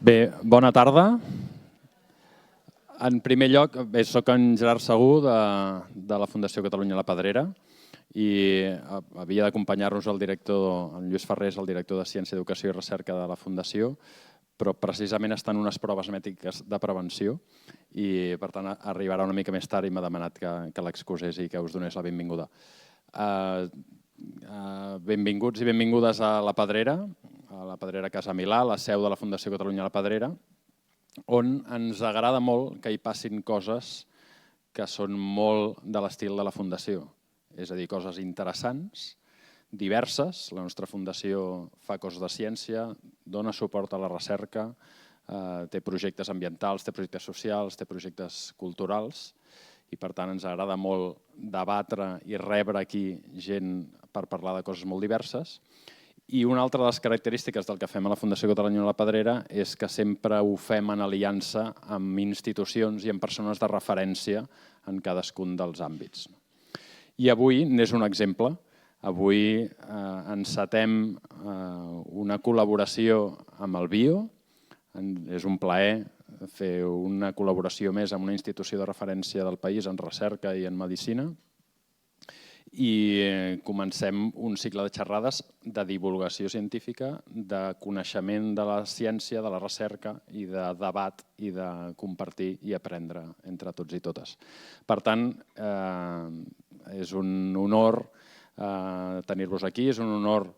Bé, bona tarda. En primer lloc, soc en Gerard Segú, de la Fundació Catalunya La Pedrera, i havia d'acompanyar-nos el director, en Lluís Ferrés, el director de Ciència, Educació i Recerca de la Fundació, però precisament estan unes proves mèdiques de prevenció i, per tant, arribarà una mica més tard i m'ha demanat que l'excusés i que us donés la benvinguda. Benvinguts i benvingudes a La Pedrera Casa Milà, la seu de la Fundació Catalunya La Pedrera, on ens agrada molt que hi passin coses que són molt de l'estil de la Fundació. És a dir, coses interessants, diverses. La nostra Fundació fa coses de ciència, dona suport a la recerca, té projectes ambientals, té projectes socials, té projectes culturals i, per tant, ens agrada molt debatre i rebre aquí gent per parlar de coses molt diverses. I una altra de les característiques del que fem a la Fundació Catalunya La Pedrera és que sempre ho fem en aliança amb institucions i amb persones de referència en cadascun dels àmbits. I avui n'és un exemple. Avui encetem una col·laboració amb el BIO. És un plaer fer una col·laboració més amb una institució de referència del país en recerca i en medicina. I comencem un cicle de xerrades de divulgació científica, de coneixement de la ciència, de la recerca i de debat i de compartir i aprendre entre tots i totes. Per tant, és un honor tenir-vos aquí, és un honor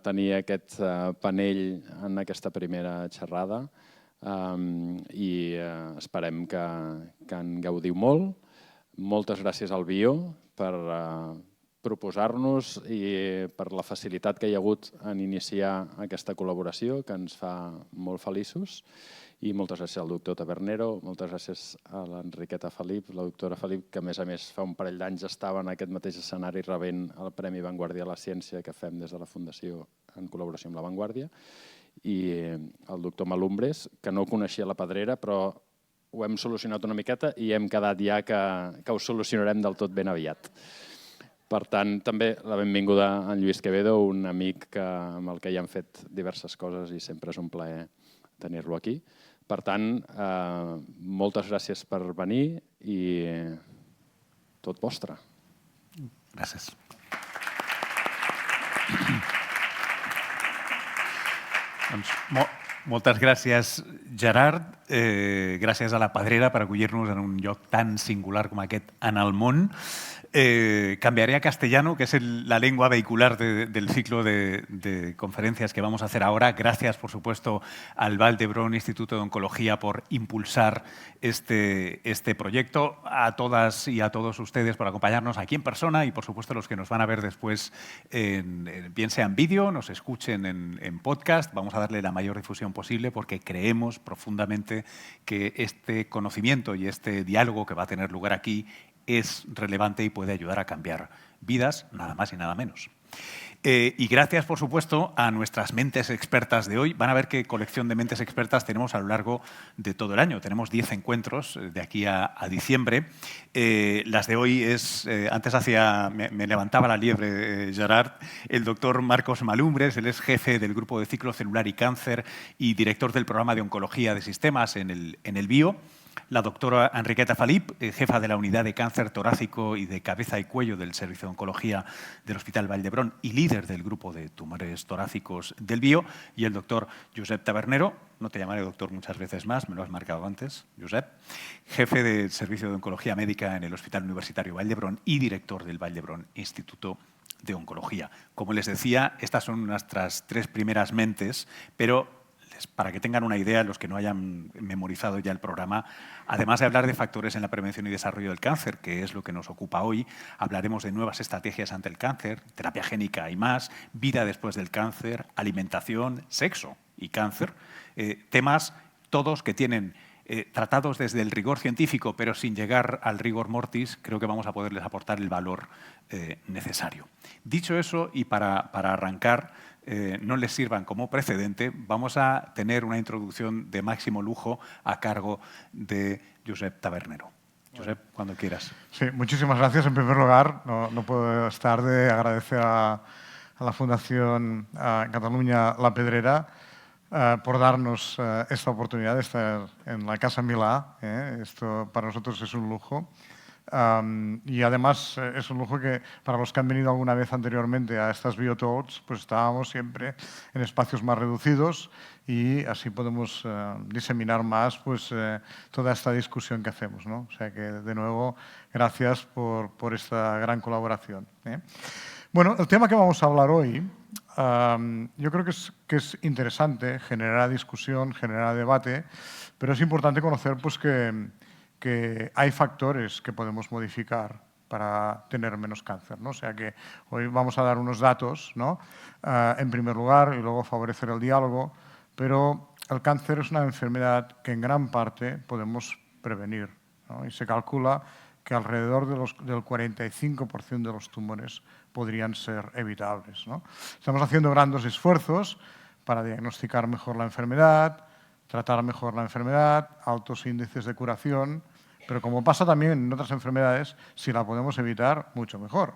tenir aquest panell en aquesta primera xerrada i esperem que en gaudiu molt. Moltes gràcies al BIO per proposar-nos i per la facilitat que hi ha hagut en iniciar aquesta col·laboració, que ens fa molt feliços. I moltes gràcies al doctor Tabernero, moltes gràcies a l'Enriqueta Felip, la doctora Felip, que a més fa un parell d'anys estava en aquest mateix escenari rebent el Premi Vanguardia a la Ciència que fem des de la Fundació en col·laboració amb La Vanguardia. I el doctor Malumbres, que no coneixia La Pedrera, però ho hem solucionat una miqueta i hem quedat ja que ho solucionarem del tot ben aviat. Per tant, també la benvinguda a en Lluís Quevedo, un amic amb el que ja hem fet diverses coses i sempre és un plaer tenir-lo aquí. Per tant, moltes gràcies per venir i tot vostre. Gràcies. Moltes gràcies, Gerard. Gràcies a La Pedrera per acollir-nos en un lloc tan singular com aquest en el món. Cambiaré a castellano, que es la lengua vehicular del ciclo de conferencias que vamos a hacer ahora. Gracias, por supuesto, al Vall d'Hebron Instituto de Oncología por impulsar este proyecto. A todas y a todos ustedes por acompañarnos aquí en persona y, por supuesto, los que nos van a ver después, bien sea en vídeo, nos escuchen en podcast. Vamos a darle la mayor difusión posible porque creemos profundamente que este conocimiento y este diálogo que va a tener lugar aquí es relevante y puede ayudar a cambiar vidas, nada más y nada menos. Y gracias, por supuesto, a nuestras mentes expertas de hoy. Van a ver qué colección de mentes expertas tenemos a lo largo de todo el año. Tenemos 10 encuentros de aquí a diciembre. Las de hoy es, antes me levantaba la liebre, Gerard, el doctor Marcos Malumbres. Él es jefe del Grupo de Ciclo Celular y Cáncer y director del Programa de Oncología de Sistemas en el BIO. La doctora Enriqueta Felip, jefa de la Unidad de Cáncer Torácico y de Cabeza y Cuello del Servicio de Oncología del Hospital Vall d'Hebron y líder del Grupo de Tumores Torácicos del BIO, y el doctor Josep Tabernero, no te llamaré doctor muchas veces más, me lo has marcado antes, Josep, jefe del Servicio de Oncología Médica en el Hospital Universitario Vall d'Hebron y director del Vall d'Hebron Instituto de Oncología. Como les decía, estas son nuestras 3 primeras mentes, pero para que tengan una idea, los que no hayan memorizado ya el programa, además de hablar de factores en la prevención y desarrollo del cáncer, que es lo que nos ocupa hoy, hablaremos de nuevas estrategias ante el cáncer, terapia génica y más, vida después del cáncer, alimentación, sexo y cáncer, temas todos que tienen tratados desde el rigor científico, pero sin llegar al rigor mortis. Creo que vamos a poderles aportar el valor necesario. Dicho eso, y para arrancar, no les sirvan como precedente, vamos a tener una introducción de máximo lujo a cargo de Josep Tabernero. Josep, cuando quieras. Sí, muchísimas gracias. En primer lugar, no puedo estar de agradecer a la Fundación Catalunya La Pedrera por darnos esta oportunidad de estar en la Casa Milà. Esto para nosotros es un lujo. Y además es un lujo que para los que han venido alguna vez anteriormente a estas BioTalks, pues estábamos siempre en espacios más reducidos y así podemos diseminar más pues, toda esta discusión que hacemos, ¿no? O sea que, de nuevo, gracias por esta gran colaboración. Bueno, el tema que vamos a hablar hoy, yo creo que es interesante, generará discusión, generará debate, pero es importante conocer pues, que hay factores que podemos modificar para tener menos cáncer, ¿no? O sea que hoy vamos a dar unos datos, ¿no? En primer lugar, y luego favorecer el diálogo, pero el cáncer es una enfermedad que en gran parte podemos prevenir, ¿no? Y se calcula que alrededor del 45% de los tumores podrían ser evitables, ¿no? Estamos haciendo grandes esfuerzos para diagnosticar mejor la enfermedad, tratar mejor la enfermedad, altos índices de curación, pero como pasa también en otras enfermedades, si la podemos evitar, mucho mejor.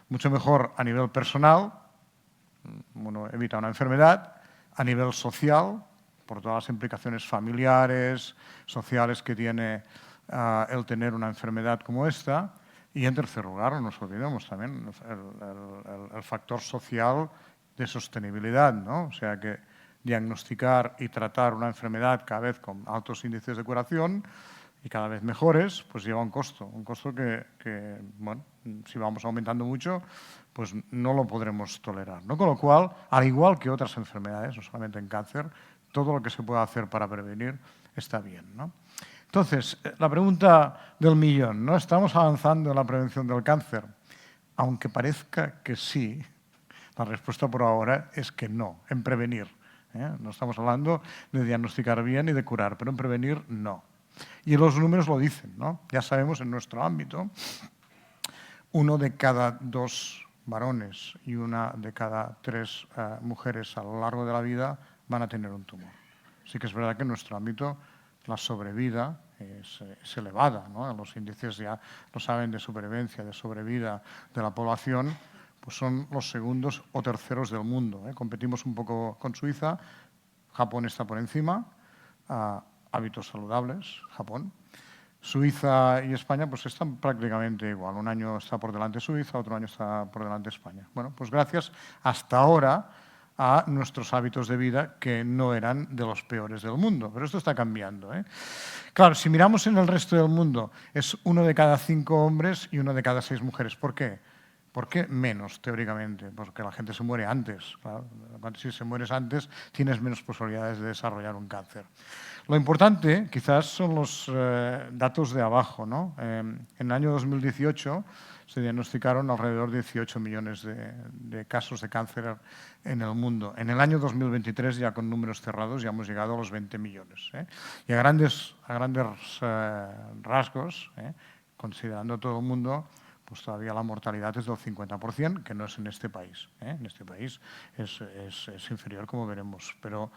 Mucho mejor a nivel personal, uno evita una enfermedad, a nivel social, por todas las implicaciones familiares, sociales que tiene el tener una enfermedad como esta, y en tercer lugar, no nos olvidemos también el factor social de sostenibilidad, ¿no? O sea que diagnosticar y tratar una enfermedad cada vez con altos índices de curación y cada vez mejores, pues lleva un costo que bueno, si vamos aumentando mucho, pues no lo podremos tolerar, ¿no? Con lo cual, al igual que otras enfermedades, no solamente en cáncer, todo lo que se pueda hacer para prevenir está bien, ¿no? Entonces, la pregunta del millón, ¿no? ¿Estamos avanzando en la prevención del cáncer? Aunque parezca que sí, la respuesta por ahora es que no, en prevenir. No estamos hablando de diagnosticar bien y de curar, pero en prevenir no. Y los números lo dicen, ¿no? Ya sabemos en nuestro ámbito, 1 de cada 2 varones y 1 de cada 3 mujeres a lo largo de la vida van a tener un tumor. Sí que es verdad que en nuestro ámbito la sobrevida es elevada, ¿no? Los índices ya lo saben de supervivencia, de sobrevida de la población, pues son los segundos o terceros del mundo. Competimos un poco con Suiza, Japón está por encima, hábitos saludables, Japón. Suiza y España pues están prácticamente igual. Un año está por delante Suiza, otro año está por delante España. Bueno, pues gracias hasta ahora a nuestros hábitos de vida que no eran de los peores del mundo. Pero esto está cambiando, Claro, si miramos en el resto del mundo, es 1 de cada 5 hombres y 1 de cada 6 mujeres. ¿Por qué? ¿Por qué menos, teóricamente? Porque la gente se muere antes. Claro. Si se mueres antes, tienes menos posibilidades de desarrollar un cáncer. Lo importante, quizás, son los datos de abajo, ¿no? En el año 2018 se diagnosticaron alrededor de 18 millones de casos de cáncer en el mundo. En el año 2023, ya con números cerrados, ya hemos llegado a los 20 millones. Y a grandes rasgos, considerando todo el mundo, pues todavía la mortalidad es del 50%, que no es en este país. En este país es inferior, como veremos. Pero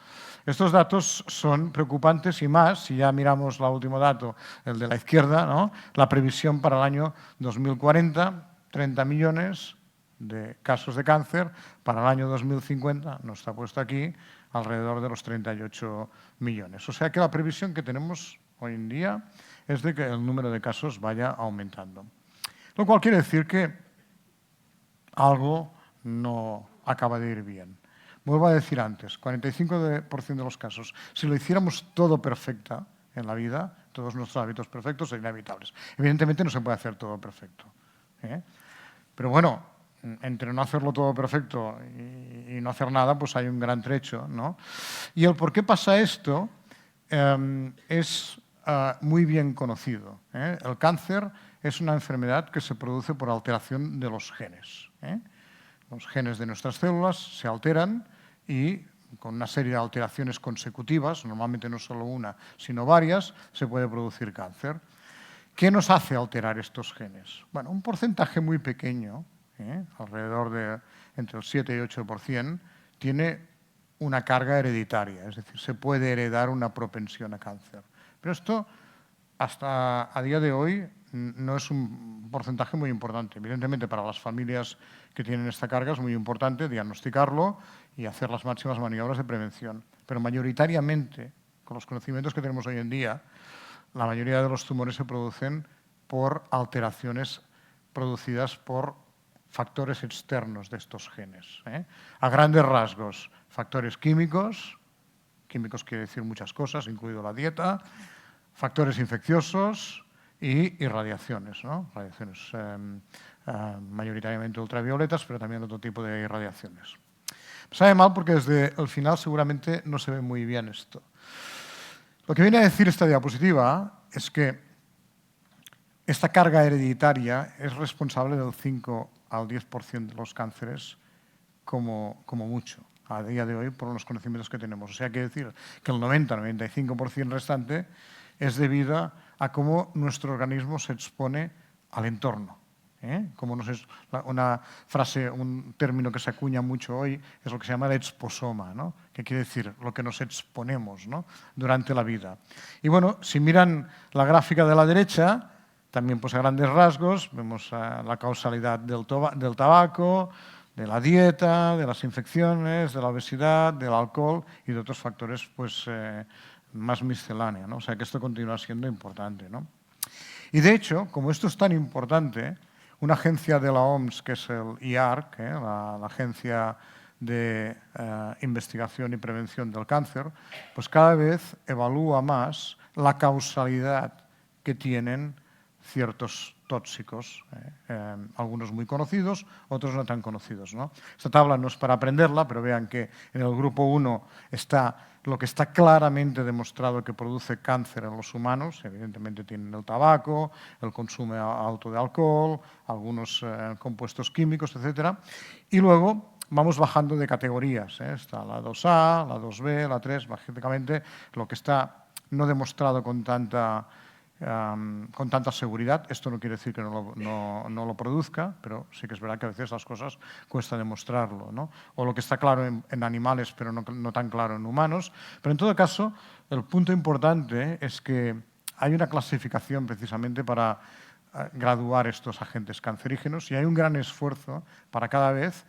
estos datos son preocupantes y más, si ya miramos el último dato, el de la izquierda, ¿no? La previsión para el año 2040, 30 millones de casos de cáncer, para el año 2050, no está puesto aquí, alrededor de los 38 millones. O sea que la previsión que tenemos hoy en día es de que el número de casos vaya aumentando. Lo cual quiere decir que algo no acaba de ir bien. Vuelvo a decir antes, 45% de los casos, si lo hiciéramos todo perfecta en la vida, todos nuestros hábitos perfectos serían inevitables. Evidentemente no se puede hacer todo perfecto. Pero bueno, entre no hacerlo todo perfecto y no hacer nada, pues hay un gran trecho, ¿no? Y el por qué pasa esto es muy bien conocido. El cáncer es una enfermedad que se produce por alteración de los genes. Los genes de nuestras células se alteran y con una serie de alteraciones consecutivas, normalmente no solo una, sino varias, se puede producir cáncer. ¿Qué nos hace alterar estos genes? Bueno, un porcentaje muy pequeño, alrededor de entre el 7 y 8%, tiene una carga hereditaria, es decir, se puede heredar una propensión a cáncer. Pero esto, hasta a día de hoy, no es un porcentaje muy importante. Evidentemente, para las familias que tienen esta carga es muy importante diagnosticarlo y hacer las máximas maniobras de prevención. pero mayoritariamente, con los conocimientos que tenemos hoy en día, la mayoría de los tumores se producen por alteraciones producidas por factores externos de estos genes. A grandes rasgos, factores químicos quiere decir muchas cosas, incluido la dieta, factores infecciosos y radiaciones, ¿no? Radiaciones mayoritariamente ultravioletas, pero también otro tipo de irradiaciones. Sabe mal porque desde el final seguramente no se ve muy bien esto. Lo que viene a decir esta diapositiva es que esta carga hereditaria es responsable del 5 al 10% de los cánceres como mucho, a día de hoy, por los conocimientos que tenemos. O sea, quiere decir que el 90-95% restante es debido a cómo nuestro organismo se expone al entorno. Como una frase, un término que se acuña mucho hoy, es lo que se llama el exposoma, ¿no? Que quiere decir lo que nos exponemos, ¿no? Durante la vida. Y bueno, si miran la gráfica de la derecha, también pues a grandes rasgos vemos la causalidad del tabaco, de la dieta, de las infecciones, de la obesidad, del alcohol y de otros factores pues, más misceláneos, ¿no? O sea que esto continúa siendo importante, ¿no? Y de hecho, como esto es tan importante, una agencia de la OMS, que es el IARC, la Agencia de Investigación y Prevención del Cáncer, pues cada vez evalúa más la causalidad que tienen ciertos tóxicos, algunos muy conocidos, otros no tan conocidos, ¿no? Esta tabla no es para aprenderla, pero vean que en el grupo 1 está lo que está claramente demostrado que produce cáncer en los humanos. Evidentemente tienen el tabaco, el consumo alto de alcohol, algunos compuestos químicos, etc. Y luego vamos bajando de categorías. Está la 2A, la 2B, la 3, básicamente lo que está no demostrado con tanta seguridad. Esto no quiere decir que no lo produzca, pero sí que es verdad que a veces las cosas cuesta demostrarlo, ¿no? O lo que está claro en animales, pero no tan claro en humanos. Pero en todo caso, el punto importante es que hay una clasificación precisamente para graduar estos agentes cancerígenos y hay un gran esfuerzo para cada vez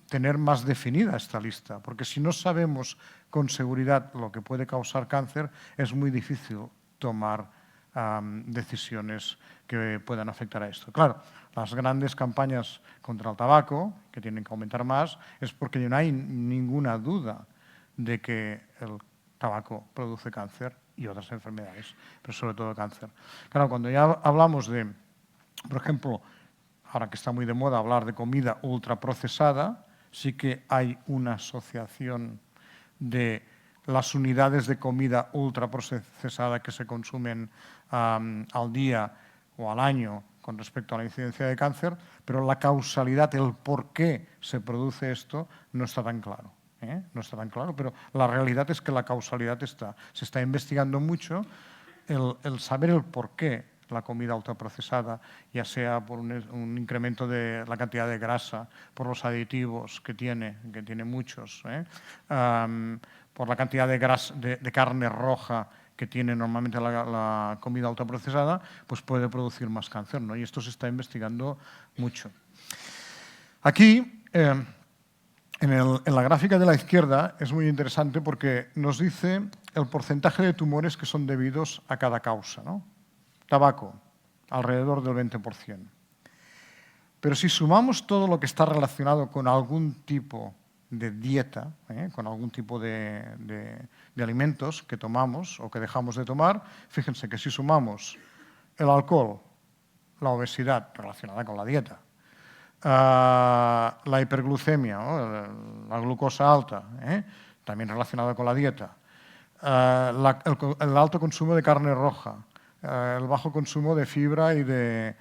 tener más definida esta lista, porque si no sabemos con seguridad lo que puede causar cáncer, es muy difícil tomar decisiones que puedan afectar a esto. Claro, las grandes campañas contra el tabaco, que tienen que aumentar más, es porque no hay ninguna duda de que el tabaco produce cáncer y otras enfermedades, pero sobre todo cáncer. Claro, cuando ya hablamos de, por ejemplo, ahora que está muy de moda hablar de comida ultraprocesada, sí que hay una asociación de las unidades de comida ultraprocesada que se consumen al día o al año con respecto a la incidencia de cáncer, pero la causalidad, el por qué se produce esto, no está tan claro. No está tan claro, pero la realidad es que la causalidad está. Se está investigando mucho el saber el por qué la comida ultraprocesada, ya sea por un incremento de la cantidad de grasa, por los aditivos que tiene muchos, por la cantidad de carne roja que tiene normalmente la comida ultraprocesada, pues puede producir más cáncer, ¿no? Y esto se está investigando mucho. Aquí, en la gráfica de la izquierda, es muy interesante porque nos dice el porcentaje de tumores que son debidos a cada causa, ¿no? Tabaco, alrededor del 20%. Pero si sumamos todo lo que está relacionado con algún tipo de dieta, con algún tipo de alimentos que tomamos o que dejamos de tomar, fíjense que si sumamos el alcohol, la obesidad relacionada con la dieta, la hiperglucemia, la glucosa alta, también relacionada con la dieta, el alto consumo de carne roja, el bajo consumo de fibra y de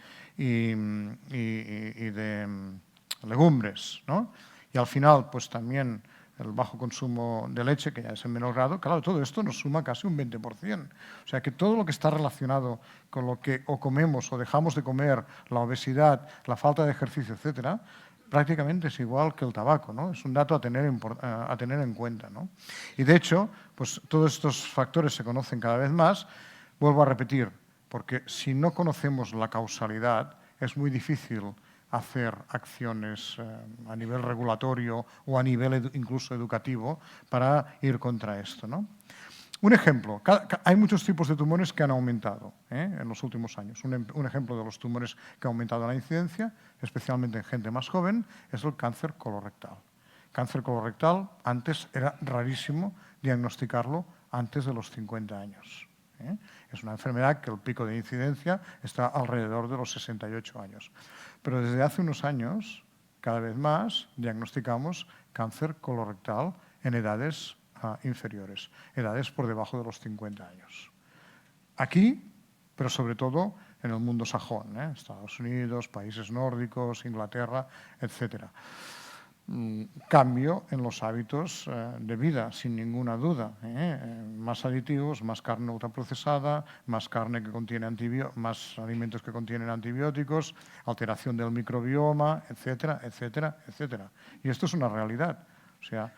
legumbres, ¿no? Y al final, pues también el bajo consumo de leche, que ya es en menor grado, claro, todo esto nos suma casi un 20%. O sea que todo lo que está relacionado con lo que o comemos o dejamos de comer, la obesidad, la falta de ejercicio, etcétera, prácticamente es igual que el tabaco, ¿no? Es un dato a tener en cuenta, ¿no? Y de hecho, pues todos estos factores se conocen cada vez más. Vuelvo a repetir, porque si no conocemos la causalidad, es muy difícil hacer acciones a nivel regulatorio o a nivel incluso educativo para ir contra esto, ¿no? Un ejemplo, hay muchos tipos de tumores que han aumentado en los últimos años. Un ejemplo de los tumores que ha aumentado la incidencia, especialmente en gente más joven, es el cáncer colorectal. Cáncer colorectal antes era rarísimo diagnosticarlo antes de los 50 años. Es una enfermedad que el pico de incidencia está alrededor de los 68 años. Pero desde hace unos años, cada vez más, diagnosticamos cáncer colorectal en edades inferiores, edades por debajo de los 50 años. Aquí, pero sobre todo en el mundo sajón, Estados Unidos, países nórdicos, Inglaterra, etc. Cambio en los hábitos de vida, sin ninguna duda. Más aditivos, más carne ultraprocesada, más carne que contiene más alimentos que contienen antibióticos, alteración del microbioma, etcétera, etcétera, etcétera. Y esto es una realidad. O sea,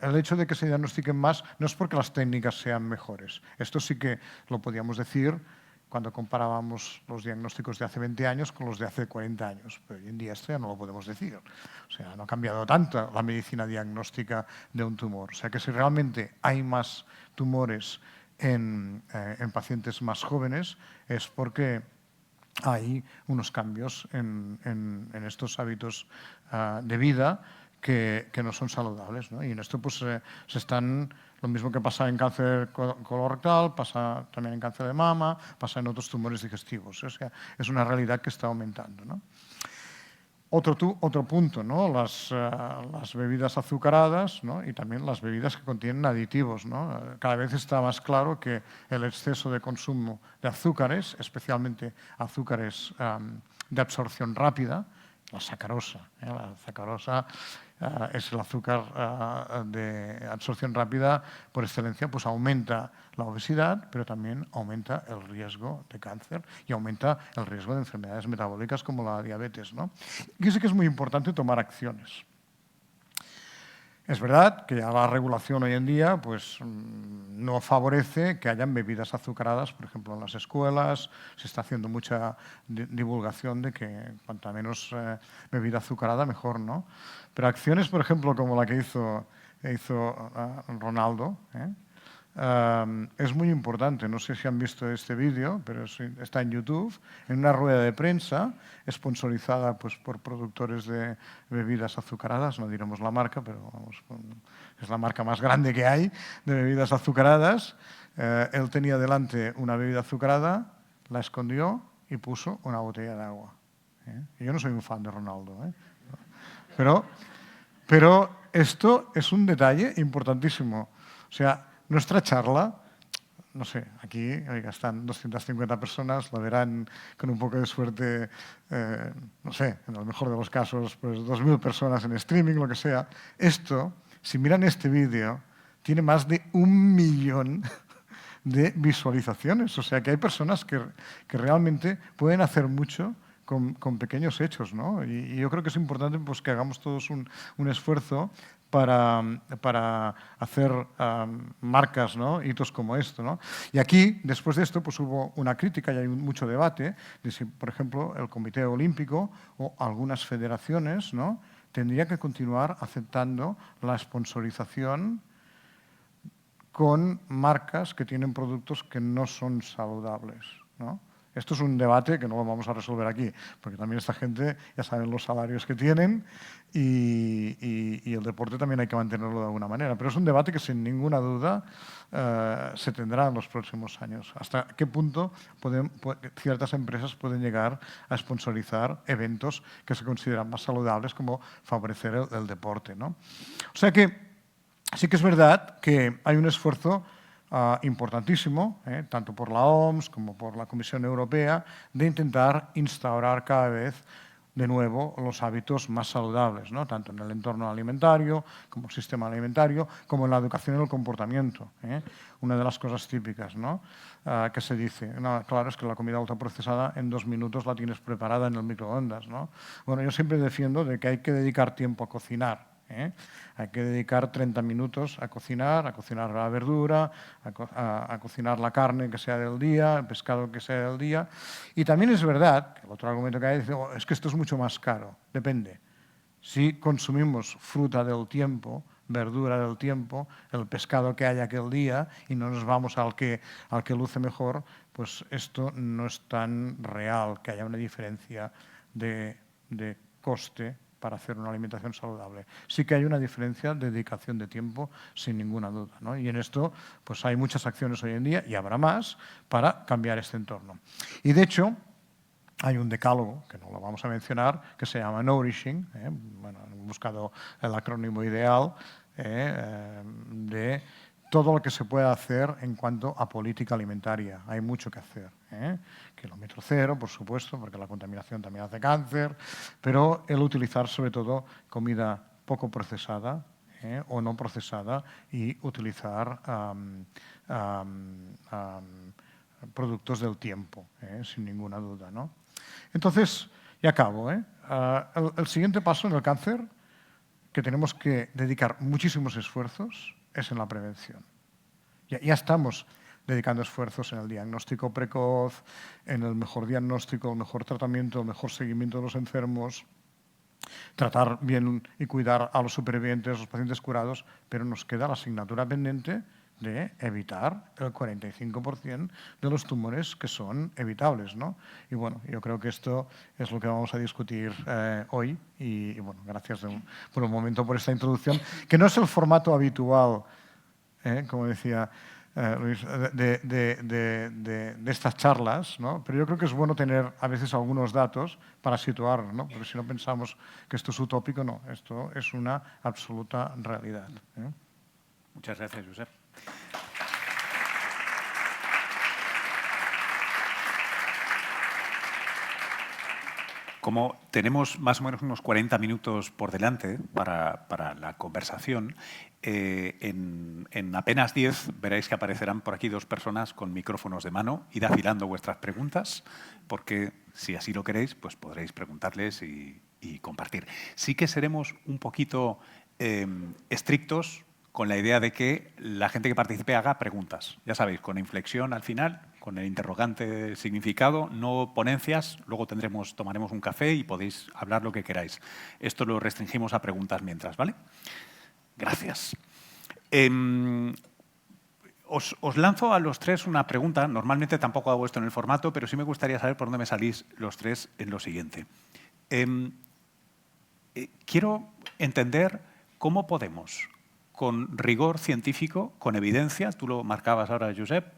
el hecho de que se diagnostiquen más no es porque las técnicas sean mejores. Esto sí que lo podíamos decir cuando comparábamos los diagnósticos de hace 20 años con los de hace 40 años. Pero hoy en día esto ya no lo podemos decir. O sea, no ha cambiado tanto la medicina diagnóstica de un tumor. O sea, que si realmente hay más tumores en pacientes más jóvenes es porque hay unos cambios en estos hábitos de vida que no son saludables, ¿no? Y en esto pues lo mismo que pasa en cáncer colorectal, pasa también en cáncer de mama, pasa en otros tumores digestivos. O sea, es una realidad que está aumentando, ¿no? Otro punto, ¿no? Las bebidas azucaradas, ¿no? Y también las bebidas que contienen aditivos, ¿no? Cada vez está más claro que el exceso de consumo de azúcares, especialmente azúcares de absorción rápida, la sacarosa. La sacarosa es el azúcar de absorción rápida por excelencia, pues aumenta la obesidad, pero también aumenta el riesgo de cáncer y aumenta el riesgo de enfermedades metabólicas como la diabetes, ¿no? Y sí que es muy importante tomar acciones. Es verdad que ya la regulación hoy en día pues, no favorece que hayan bebidas azucaradas, por ejemplo, en las escuelas. Se está haciendo mucha divulgación de que cuanta menos bebida azucarada, mejor, ¿no? Pero acciones, por ejemplo, como la que hizo Ronaldo, es muy importante. No sé si han visto este vídeo, pero está en YouTube, en una rueda de prensa sponsorizada pues, por productores de bebidas azucaradas, no diremos la marca, pero vamos, es la marca más grande que hay de bebidas azucaradas. Él tenía delante una bebida azucarada, la escondió y puso una botella de agua. Y yo no soy un fan de Ronaldo, pero esto es un detalle importantísimo. O sea, nuestra charla, no sé, aquí están 250 personas, lo verán con un poco de suerte, no sé, en el mejor de los casos, pues 2.000 personas en streaming, lo que sea. Esto, si miran este vídeo, tiene más de 1 millón de visualizaciones. O sea, que hay personas que realmente pueden hacer mucho con pequeños hechos, ¿no? Y yo creo que es importante pues, que hagamos todos un esfuerzo para hacer marcas, ¿no? Hitos como esto, ¿no? Y aquí, después de esto, pues hubo una crítica y hay mucho debate de si, por ejemplo, el Comité Olímpico o algunas federaciones, ¿no? tendría que continuar aceptando la sponsorización con marcas que tienen productos que no son saludables, ¿no? Esto es un debate que no lo vamos a resolver aquí, porque también esta gente ya saben los salarios que tienen y el deporte también hay que mantenerlo de alguna manera. Pero es un debate que sin ninguna duda se tendrá en los próximos años. ¿Hasta qué punto ciertas empresas pueden llegar a sponsorizar eventos que se consideran más saludables como favorecer el deporte, ¿no? O sea que sí que es verdad que hay un esfuerzo importantísimo, tanto por la OMS como por la Comisión Europea, de intentar instaurar cada vez de nuevo los hábitos más saludables, ¿no? Tanto en el entorno alimentario, como el sistema alimentario, como en la educación y el comportamiento. Una de las cosas típicas, ¿no? Que se dice, no, claro, es que la comida ultraprocesada en 2 minutos la tienes preparada en el microondas, ¿no? Bueno, yo siempre defiendo de que hay que dedicar tiempo a cocinar, Hay que dedicar 30 minutos a cocinar la verdura, a cocinar la carne que sea del día, el pescado que sea del día. Y también es verdad, que el otro argumento que hay es es que esto es mucho más caro. Depende. Si consumimos fruta del tiempo, verdura del tiempo, el pescado que haya aquel día y no nos vamos al que luce mejor, pues esto no es tan real, que haya una diferencia de coste para hacer una alimentación saludable. Sí que hay una diferencia de dedicación de tiempo, sin ninguna duda, ¿no? Y en esto pues hay muchas acciones hoy en día, y habrá más, para cambiar este entorno. Y de hecho, hay un decálogo, que no lo vamos a mencionar, que se llama Nourishing. Bueno, he buscado el acrónimo ideal de todo lo que se puede hacer en cuanto a política alimentaria. Hay mucho que hacer. Kilómetro cero, por supuesto, porque la contaminación también hace cáncer, pero el utilizar sobre todo comida poco procesada o no procesada, y utilizar productos del tiempo, sin ninguna duda, ¿no? Entonces, ya acabo. El siguiente paso en el cáncer, que tenemos que dedicar muchísimos esfuerzos, es en la prevención. Ya estamos dedicando esfuerzos en el diagnóstico precoz, en el mejor diagnóstico, el mejor tratamiento, el mejor seguimiento de los enfermos, tratar bien y cuidar a los supervivientes, a los pacientes curados, pero nos queda la asignatura pendiente de evitar el 45% de los tumores que son evitables, ¿no? Y bueno, yo creo que esto es lo que vamos a discutir hoy, y bueno, gracias por un momento por esta introducción, que no es el formato habitual, como decía Luis, de estas charlas, ¿no? Pero yo creo que es bueno tener a veces algunos datos para situar, ¿no? Porque si no pensamos que esto es utópico, no, esto es una absoluta realidad. Muchas gracias, Josep. Como tenemos más o menos unos 40 minutos por delante para la conversación, en apenas 10 veréis que aparecerán por aquí 2 personas con micrófonos de mano. Id afilando vuestras preguntas, porque si así lo queréis, pues podréis preguntarles y compartir. Sí que seremos un poquito estrictos con la idea de que la gente que participe haga preguntas. Ya sabéis, con inflexión al final, con el interrogante significado, no ponencias. Luego tomaremos un café y podéis hablar lo que queráis. Esto lo restringimos a preguntas mientras, ¿vale? Gracias. Os lanzo a los 3 una pregunta. Normalmente tampoco hago esto en el formato, pero sí me gustaría saber por dónde me salís los 3 en lo siguiente. Quiero entender cómo podemos, con rigor científico, con evidencia, tú lo marcabas ahora, Josep,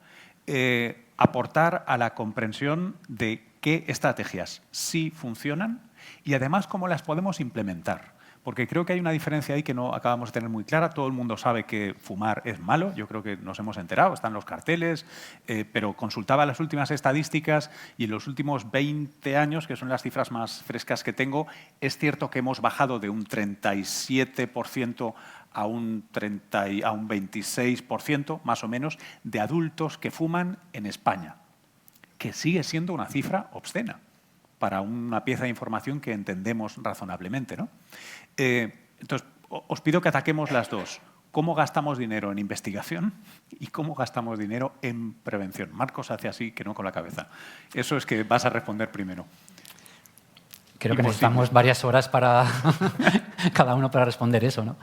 aportar a la comprensión de qué estrategias sí funcionan y además cómo las podemos implementar. Porque creo que hay una diferencia ahí que no acabamos de tener muy clara. Todo el mundo sabe que fumar es malo, yo creo que nos hemos enterado, están los carteles, pero consultaba las últimas estadísticas y en los últimos 20 años, que son las cifras más frescas que tengo, es cierto que hemos bajado de un 37% a un 26%, más o menos, de adultos que fuman en España, que sigue siendo una cifra obscena para una pieza de información que entendemos razonablemente, ¿no? Entonces, os pido que ataquemos las dos. ¿Cómo gastamos dinero en investigación y cómo gastamos dinero en prevención? Marcos hace así, que no con la cabeza. Eso es que vas a responder primero. Creo que necesitamos varias horas para cada uno para responder eso, ¿no?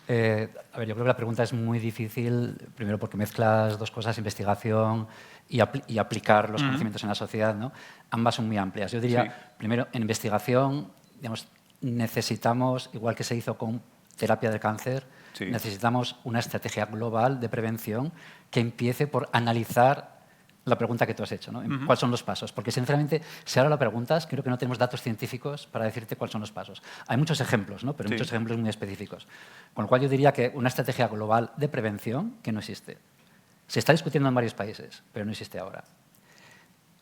A ver, yo creo que la pregunta es muy difícil, primero porque mezclas dos cosas, investigación y aplicar los conocimientos en la sociedad, ¿no? Ambas son muy amplias. Yo diría, primero, en investigación, digamos, necesitamos, igual que se hizo con terapia del cáncer, necesitamos una estrategia global de prevención que empiece por analizar la pregunta que tú has hecho, ¿no? ¿Cuáles son los pasos? Porque, sinceramente, si ahora lo preguntas, creo que no tenemos datos científicos para decirte cuáles son los pasos. Hay muchos ejemplos, ¿no? Pero muchos ejemplos muy específicos. Con lo cual, yo diría que una estrategia global de prevención que no existe. Se está discutiendo en varios países, pero no existe ahora.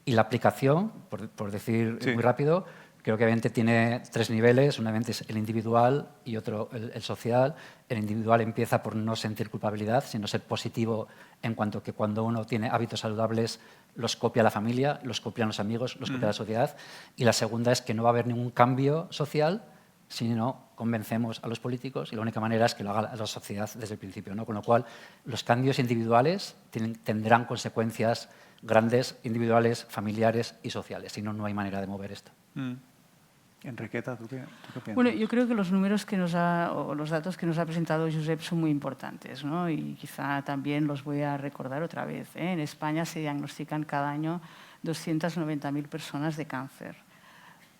Y la aplicación, por decir muy rápido, creo que obviamente tiene 3 niveles. Una es el individual y otro el social. El individual empieza por no sentir culpabilidad, sino ser positivo en cuanto que cuando uno tiene hábitos saludables los copia la familia, los copian los amigos, los copia la sociedad. Y la segunda es que no va a haber ningún cambio social, sino convencemos a los políticos y la única manera es que lo haga la sociedad desde el principio, ¿no? Con lo cual, los cambios individuales tendrán consecuencias grandes, individuales, familiares y sociales. Si no, no hay manera de mover esto. Enriqueta, ¿tú qué piensas? Bueno, yo creo que los números o los datos que nos ha presentado Josep son muy importantes, ¿no? Y quizá también los voy a recordar otra vez, ¿eh? En España se diagnostican cada año 290.000 personas de cáncer.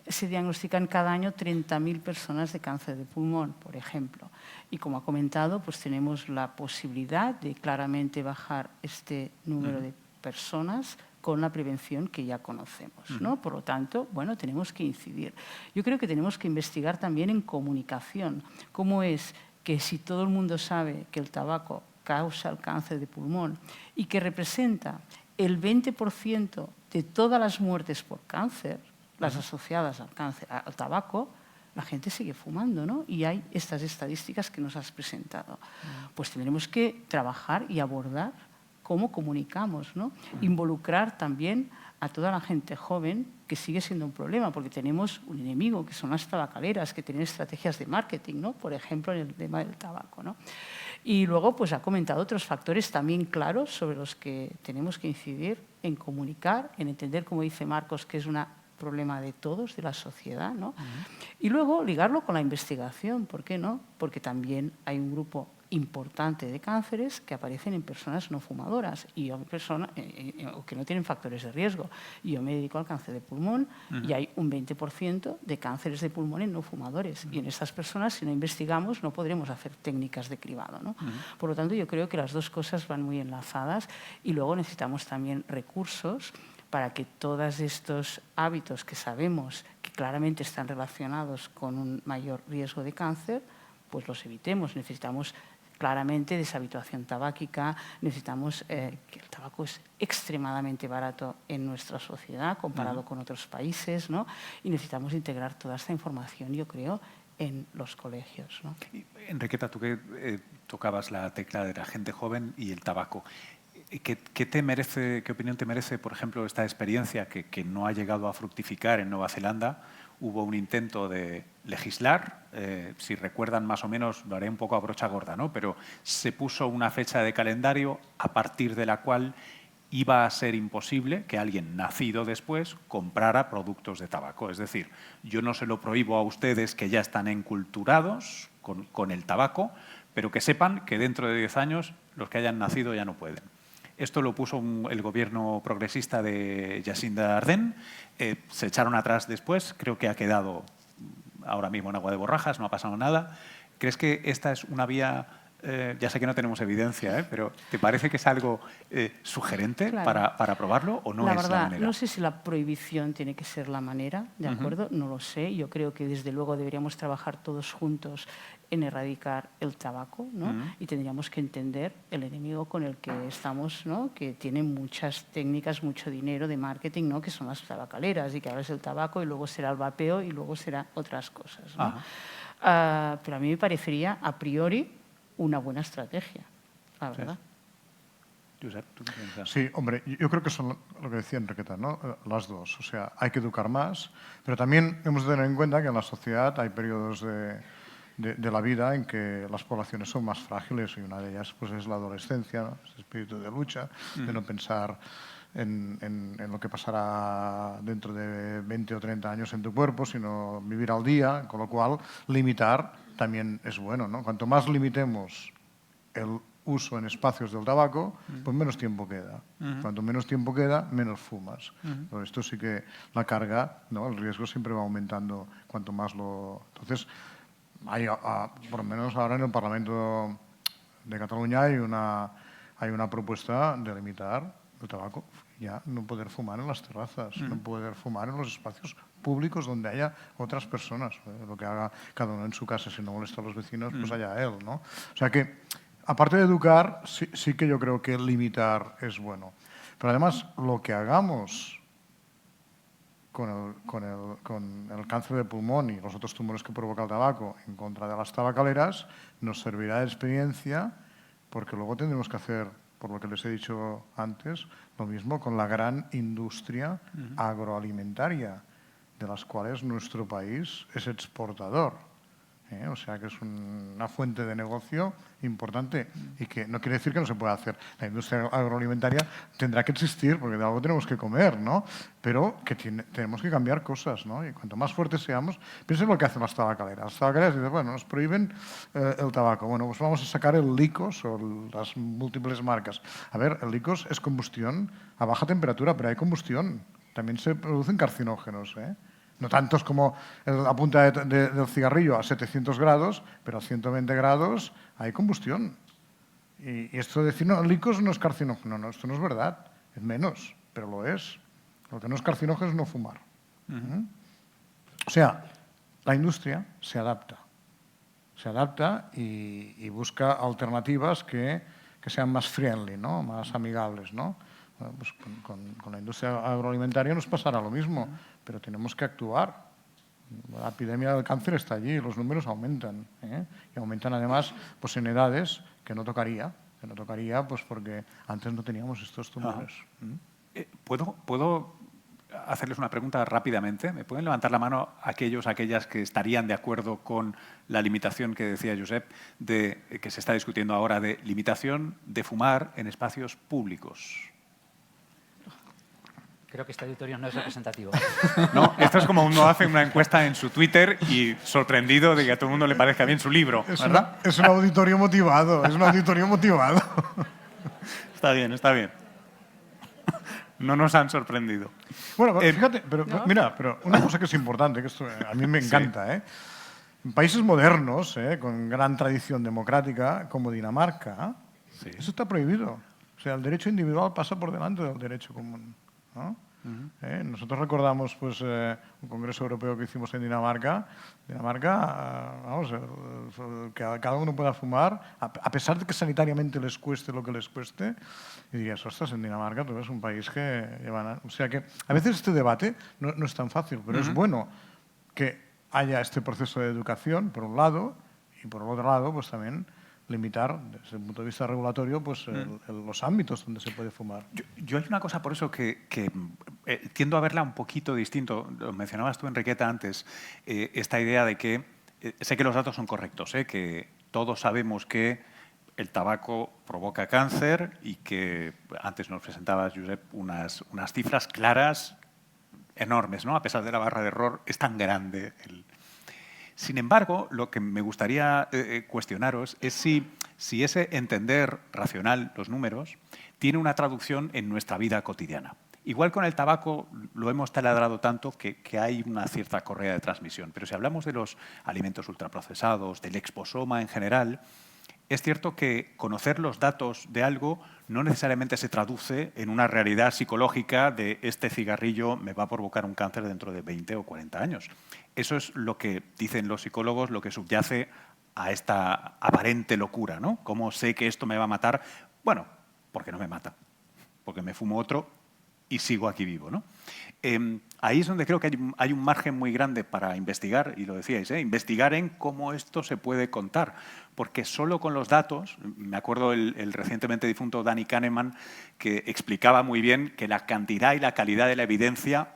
Se diagnostican cada año 30.000 personas de cáncer de pulmón, por ejemplo. Y como ha comentado, pues tenemos la posibilidad de claramente bajar este número de personas con la prevención que ya conocemos, ¿no? Por lo tanto, bueno, tenemos que incidir. Yo creo que tenemos que investigar también en comunicación. ¿Cómo es que si todo el mundo sabe que el tabaco causa el cáncer de pulmón y que representa el 20% de todas las muertes por cáncer, las asociadas al cáncer, al tabaco, la gente sigue fumando, ¿no? Y hay estas estadísticas que nos has presentado. Pues tendremos que trabajar y abordar cómo comunicamos, ¿no? Involucrar también a toda la gente joven, que sigue siendo un problema, porque tenemos un enemigo, que son las tabacaleras, que tienen estrategias de marketing, ¿no? Por ejemplo, en el tema del tabaco, ¿no? Y luego, pues ha comentado otros factores también claros sobre los que tenemos que incidir en comunicar, en entender, como dice Marcos, que es un problema de todos, de la sociedad, ¿no? Y luego ligarlo con la investigación, ¿por qué no? Porque también hay un grupo importante de cánceres que aparecen en personas no fumadoras y o que no tienen factores de riesgo. Yo me dedico al cáncer de pulmón y hay un 20% de cánceres de pulmón en no fumadores. Y en estas personas, si no investigamos, no podremos hacer técnicas de cribado, ¿no? Por lo tanto, yo creo que las dos cosas van muy enlazadas y luego necesitamos también recursos para que todos estos hábitos que sabemos que claramente están relacionados con un mayor riesgo de cáncer, pues los evitemos. Necesitamos claramente deshabituación tabáquica, necesitamos que el tabaco es extremadamente barato en nuestra sociedad comparado con otros países, ¿no? Y necesitamos integrar toda esta información, yo creo, en los colegios, ¿no? Enriqueta, tú que tocabas la tecla de la gente joven y el tabaco, ¿qué opinión te merece, por ejemplo, esta experiencia que no ha llegado a fructificar en Nueva Zelanda? Hubo un intento de legislar, si recuerdan más o menos, lo haré un poco a brocha gorda, ¿no? Pero se puso una fecha de calendario a partir de la cual iba a ser imposible que alguien nacido después comprara productos de tabaco. Es decir, yo no se lo prohíbo a ustedes que ya están enculturados con el tabaco, pero que sepan que dentro de 10 años los que hayan nacido ya no pueden. Esto lo puso el gobierno progresista de Jacinda Ardern. Se echaron atrás después. Creo que ha quedado ahora mismo en agua de borrajas, no ha pasado nada. ¿Crees que esta es una vía, ya sé que no tenemos evidencia, pero ¿te parece que es algo sugerente Claro. para probarlo o no La es verdad, la manera? no sé si la prohibición tiene que ser la manera, ¿de acuerdo? No lo sé. Yo creo que desde luego deberíamos trabajar todos juntos en erradicar el tabaco, ¿no? Y tendríamos que entender el enemigo con el que estamos, ¿no? Que tiene muchas técnicas, mucho dinero de marketing, ¿no? Que son las tabacaleras, y que ahora es el tabaco y luego será el vapeo y luego será otras cosas, ¿no? Pero a mí me parecería a priori una buena estrategia, la verdad. Josep, ¿tú qué piensas? Sí, hombre, yo creo que son lo que decía Enriqueta, ¿no? Las dos. O sea, hay que educar más, pero también hemos de tener en cuenta que en la sociedad hay periodos de la vida en que las poblaciones son más frágiles y una de ellas pues, es la adolescencia, ¿no? Ese espíritu de lucha, de no pensar en lo que pasará dentro de 20 o 30 años en tu cuerpo, sino vivir al día, con lo cual limitar también es bueno, ¿no? Cuanto más limitemos el uso en espacios del tabaco, pues menos tiempo queda. Cuanto menos tiempo queda, menos fumas. Pero esto sí que la carga, ¿no? El riesgo siempre va aumentando cuanto más lo... Entonces, hay, por lo menos ahora en el Parlamento de Cataluña hay una propuesta de limitar el tabaco, ya no poder fumar en las terrazas, no poder fumar en los espacios públicos donde haya otras personas. Lo que haga cada uno en su casa, si no molesta a los vecinos, pues allá él, ¿no? O sea que, aparte de educar, sí que yo creo que limitar es bueno. Pero además, lo que hagamos con el cáncer de pulmón y los otros tumores que provoca el tabaco en contra de las tabacaleras nos servirá de experiencia, porque luego tendremos que hacer, por lo que les he dicho antes, lo mismo con la gran industria agroalimentaria, de las cuales nuestro país es exportador. O sea que es una fuente de negocio importante y que no quiere decir que no se pueda hacer. La industria agroalimentaria tendrá que existir porque de algo tenemos que comer, ¿no? Pero que tenemos que cambiar cosas, ¿no? Y cuanto más fuertes seamos, piensen lo que hacen las tabacaleras. Las tabacaleras dicen, bueno, nos prohíben el tabaco. Bueno, pues vamos a sacar el Licos o las múltiples marcas. A ver, el Licos es combustión a baja temperatura, pero hay combustión. También se producen carcinógenos, ¿eh? No tantos como la punta del cigarrillo a 700 grados, pero a 120 grados hay combustión. Y esto de decir, no, el Licos no es carcinógeno, no, esto no es verdad, es menos, pero lo es. Lo que no es carcinógeno es no fumar. O sea, la industria se adapta y busca alternativas que sean más friendly, ¿no? Más amigables, ¿no? Bueno, pues con la industria agroalimentaria nos pasará lo mismo, pero tenemos que actuar. La epidemia del cáncer está allí, los números aumentan, ¿eh? Y aumentan además pues, en edades que no tocaría pues, porque antes no teníamos estos tumores. ¿Puedo hacerles una pregunta rápidamente? ¿Me pueden levantar la mano aquellas que estarían de acuerdo con la limitación que decía Josep, que se está discutiendo ahora, de limitación de fumar en espacios públicos? Creo que este auditorio no es representativo. No, esto es como uno hace una encuesta en su Twitter y sorprendido de que a todo el mundo le parezca bien su libro, ¿verdad? Es un auditorio motivado, es un auditorio motivado. Está bien, está bien. No nos han sorprendido. Bueno, fíjate, mira, pero una cosa que es importante, que esto a mí me encanta, ¿eh? En países modernos, con gran tradición democrática, como Dinamarca, eso está prohibido. O sea, el derecho individual pasa por delante del derecho común, ¿no? Nosotros recordamos pues, un congreso europeo que hicimos en Dinamarca. Vamos, que cada uno pueda fumar, a pesar de que sanitariamente les cueste lo que les cueste. Y dirías, ostras, en Dinamarca tú eres un país que llevan... O sea que a veces este debate no es tan fácil, pero es bueno que haya este proceso de educación, por un lado, y por el otro lado, pues también limitar, desde el punto de vista regulatorio, pues los ámbitos donde se puede fumar. Yo hay una cosa por eso que tiendo a verla un poquito distinto. Lo mencionabas tú, Enriqueta, antes, esta idea de que sé que los datos son correctos, que todos sabemos que el tabaco provoca cáncer y que antes nos presentabas, Josep, unas cifras claras, enormes, ¿no? A pesar de la barra de error, es tan grande Sin embargo, lo que me gustaría cuestionaros es si ese entender racional, los números, tiene una traducción en nuestra vida cotidiana. Igual con el tabaco lo hemos taladrado tanto que hay una cierta correa de transmisión. Pero si hablamos de los alimentos ultraprocesados, del exposoma en general, es cierto que conocer los datos de algo no necesariamente se traduce en una realidad psicológica de este cigarrillo me va a provocar un cáncer dentro de 20 o 40 años. Eso es lo que dicen los psicólogos, lo que subyace a esta aparente locura, ¿no? ¿Cómo sé que esto me va a matar? Bueno, porque no me mata, porque me fumo otro y sigo aquí vivo, ¿no? Ahí es donde creo que hay un margen muy grande para investigar, y lo decíais, investigar en cómo esto se puede contar, porque solo con los datos, me acuerdo el recientemente difunto Danny Kahneman, que explicaba muy bien que la cantidad y la calidad de la evidencia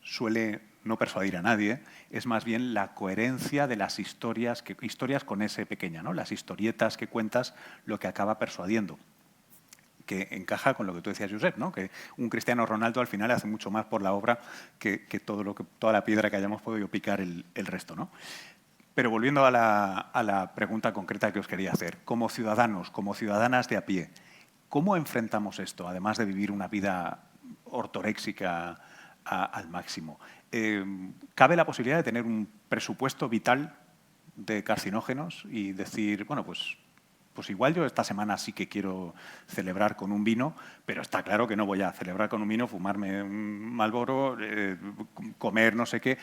suele no persuadir a nadie, es más bien la coherencia de las historias con S pequeña, ¿no? Las historietas que cuentas, lo que acaba persuadiendo, que encaja con lo que tú decías, Josep, ¿no? Que un Cristiano Ronaldo al final hace mucho más por la obra que toda la piedra que hayamos podido picar el resto, ¿no? Pero volviendo a la pregunta concreta que os quería hacer, como ciudadanos, como ciudadanas de a pie, ¿cómo enfrentamos esto, además de vivir una vida ortoréxica al máximo? ¿Cabe la posibilidad de tener un presupuesto vital de carcinógenos y decir, bueno, pues igual yo esta semana sí que quiero celebrar con un vino, pero está claro que no voy a celebrar con un vino, fumarme un Marlboro, comer no sé qué?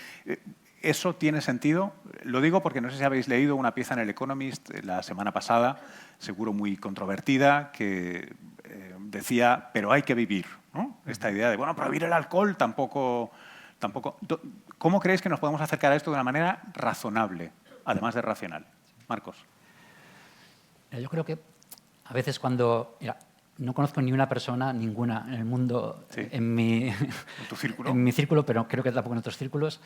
¿Eso tiene sentido? Lo digo porque no sé si habéis leído una pieza en el Economist la semana pasada, seguro muy controvertida, que decía, pero hay que vivir, ¿no? Esta idea de, bueno, prohibir el alcohol tampoco. ¿Cómo creéis que nos podemos acercar a esto de una manera razonable, además de racional? Marcos. Yo creo que a veces cuando... Mira, no conozco ni una persona, ninguna en el mundo, sí. en mi ¿En tu círculo? En mi círculo, pero creo que tampoco en otros círculos,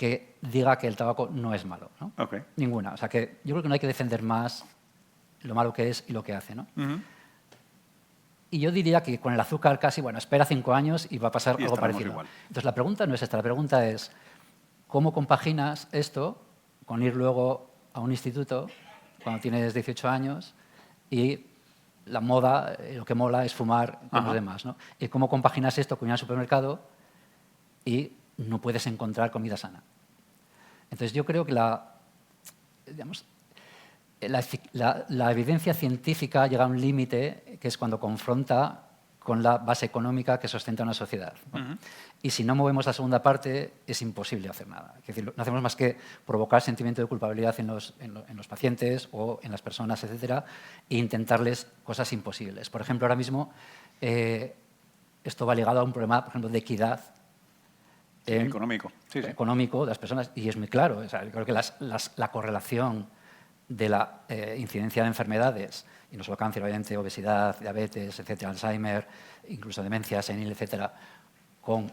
que diga que el tabaco no es malo, ¿no? Okay. Ninguna. O sea, que yo creo que no hay que defender más lo malo que es y lo que hace, ¿no? Y yo diría que con el azúcar casi, bueno, espera 5 años y va a pasar algo parecido. Igual. Entonces, la pregunta no es esta. La pregunta es, ¿cómo compaginas esto con ir luego a un instituto cuando tienes 18 años y la moda, lo que mola es fumar con los demás, ¿no? Y cómo compaginas esto con ir al supermercado y no puedes encontrar comida sana. Entonces, yo creo que la evidencia científica llega a un límite que es cuando confronta con la base económica que sustenta una sociedad, ¿no? Y si no movemos la segunda parte, es imposible hacer nada. Es decir, no hacemos más que provocar sentimiento de culpabilidad en los pacientes o en las personas, etcétera, e intentarles cosas imposibles. Por ejemplo, ahora mismo esto va ligado a un problema, por ejemplo, de equidad Económico. Sí, sí. económico de las personas, y es muy claro. O sea, yo creo que la correlación de la incidencia de enfermedades, y no solo cáncer, obviamente, obesidad, diabetes, etcétera, Alzheimer, incluso demencia senil, etcétera, con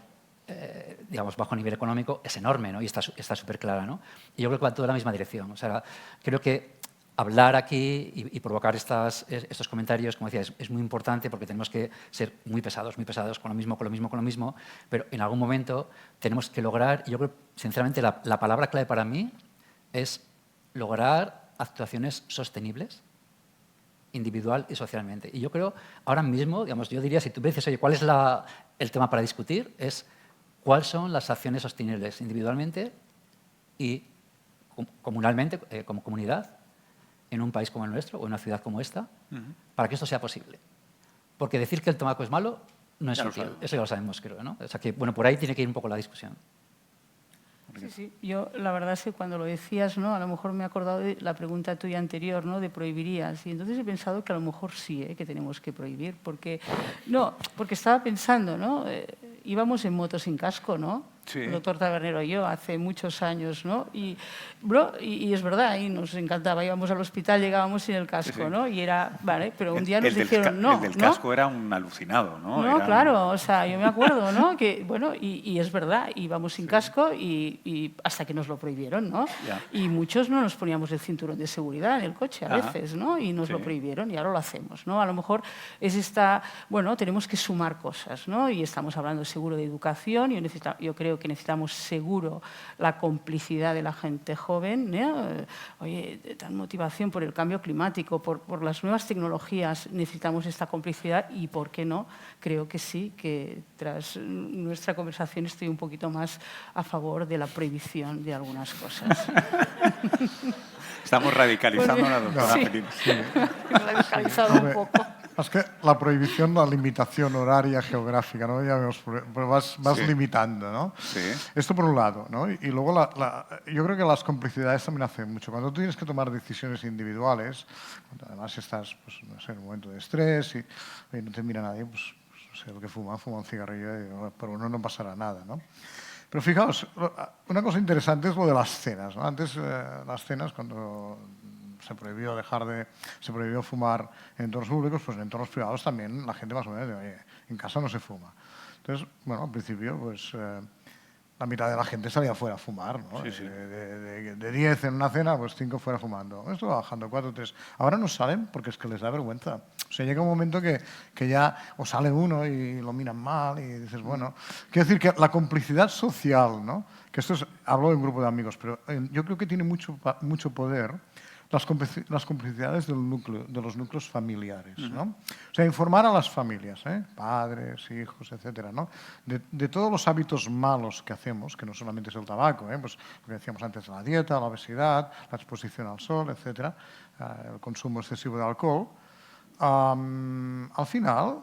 digamos, bajo nivel económico, es enorme, ¿no? Y está súper clara, ¿no? Y yo creo que va en toda la misma dirección. O sea, creo que hablar aquí y provocar estos comentarios, como decía, es muy importante porque tenemos que ser muy pesados con lo mismo, pero en algún momento tenemos que lograr, y yo creo, sinceramente, la palabra clave para mí es lograr actuaciones sostenibles, individual y socialmente. Y yo creo, ahora mismo, digamos, yo diría, si tú me dices, oye, ¿cuál es el tema para discutir? Es cuáles son las acciones sostenibles individualmente y comunalmente, como comunidad, en un país como el nuestro o en una ciudad como esta, para que esto sea posible. Porque decir que el tabaco es malo no es útil. Eso ya lo sabemos, creo, ¿no? O sea que, bueno, por ahí tiene que ir un poco la discusión. Sí, sí. Yo, la verdad es que cuando lo decías, ¿no? A lo mejor me he acordado de la pregunta tuya anterior, ¿no? De prohibirías. Y entonces he pensado que a lo mejor sí, que tenemos que prohibir. Porque estaba pensando, ¿no? Íbamos en moto sin casco, ¿no? Sí. El doctor Tabernero y yo, hace muchos años, ¿no? Y es verdad, y nos encantaba. Íbamos al hospital, llegábamos sin el casco, sí. ¿no? Y era, vale, pero un día nos dijeron no. El del casco era un alucinado, ¿no? No, claro, o sea, yo me acuerdo, ¿no? Que, bueno, y es verdad, íbamos sin casco y hasta que nos lo prohibieron, ¿no? Ya. Y muchos no nos poníamos el cinturón de seguridad en el coche a veces, ¿no? Y nos lo prohibieron y ahora lo hacemos, ¿no? A lo mejor bueno, tenemos que sumar cosas, ¿no? Y estamos hablando seguro de educación, yo creo que necesitamos seguro la complicidad de la gente joven, ¿no? Oye, tan motivación por el cambio climático, por las nuevas tecnologías, necesitamos esta complicidad y, ¿por qué no? Creo que sí, que tras nuestra conversación estoy un poquito más a favor de la prohibición de algunas cosas. Estamos radicalizando a la doctora Petín. Sí, radicalizado un poco. Es que la prohibición, la limitación horaria, geográfica, ¿no? Ya vemos, pero vas limitando, ¿no? Sí. Esto por un lado, ¿no? Y luego yo creo que las complicidades también hacen mucho. Cuando tú tienes que tomar decisiones individuales, cuando además estás, pues, no sé, en un momento de estrés y no te mira nadie, pues no sé, lo que fuma un cigarrillo y por uno no pasará nada, ¿no? Pero fijaos, una cosa interesante es lo de las cenas, ¿no? Antes, las cenas, cuando se prohibió fumar en entornos públicos, pues en entornos privados también la gente más o menos, oye, en casa no se fuma. Entonces, bueno, al principio, pues la mitad de la gente salía fuera a fumar, ¿no? Sí, sí. De 10 en una cena, pues 5 fuera fumando. Esto va bajando, 4, 3. Ahora no salen porque es que les da vergüenza. O sea, llega un momento que ya o sale uno y lo miran mal y dices, bueno... Quiero decir que la complicidad social, ¿no? Que hablo de un grupo de amigos, pero yo creo que tiene mucho poder las complicidades de los núcleos familiares, ¿no? O sea, informar a las familias, padres, hijos, etcétera, ¿no? De todos los hábitos malos que hacemos, que no solamente es el tabaco, pues lo que decíamos antes, la dieta, la obesidad, la exposición al sol, etcétera, el consumo excesivo de alcohol. Al final,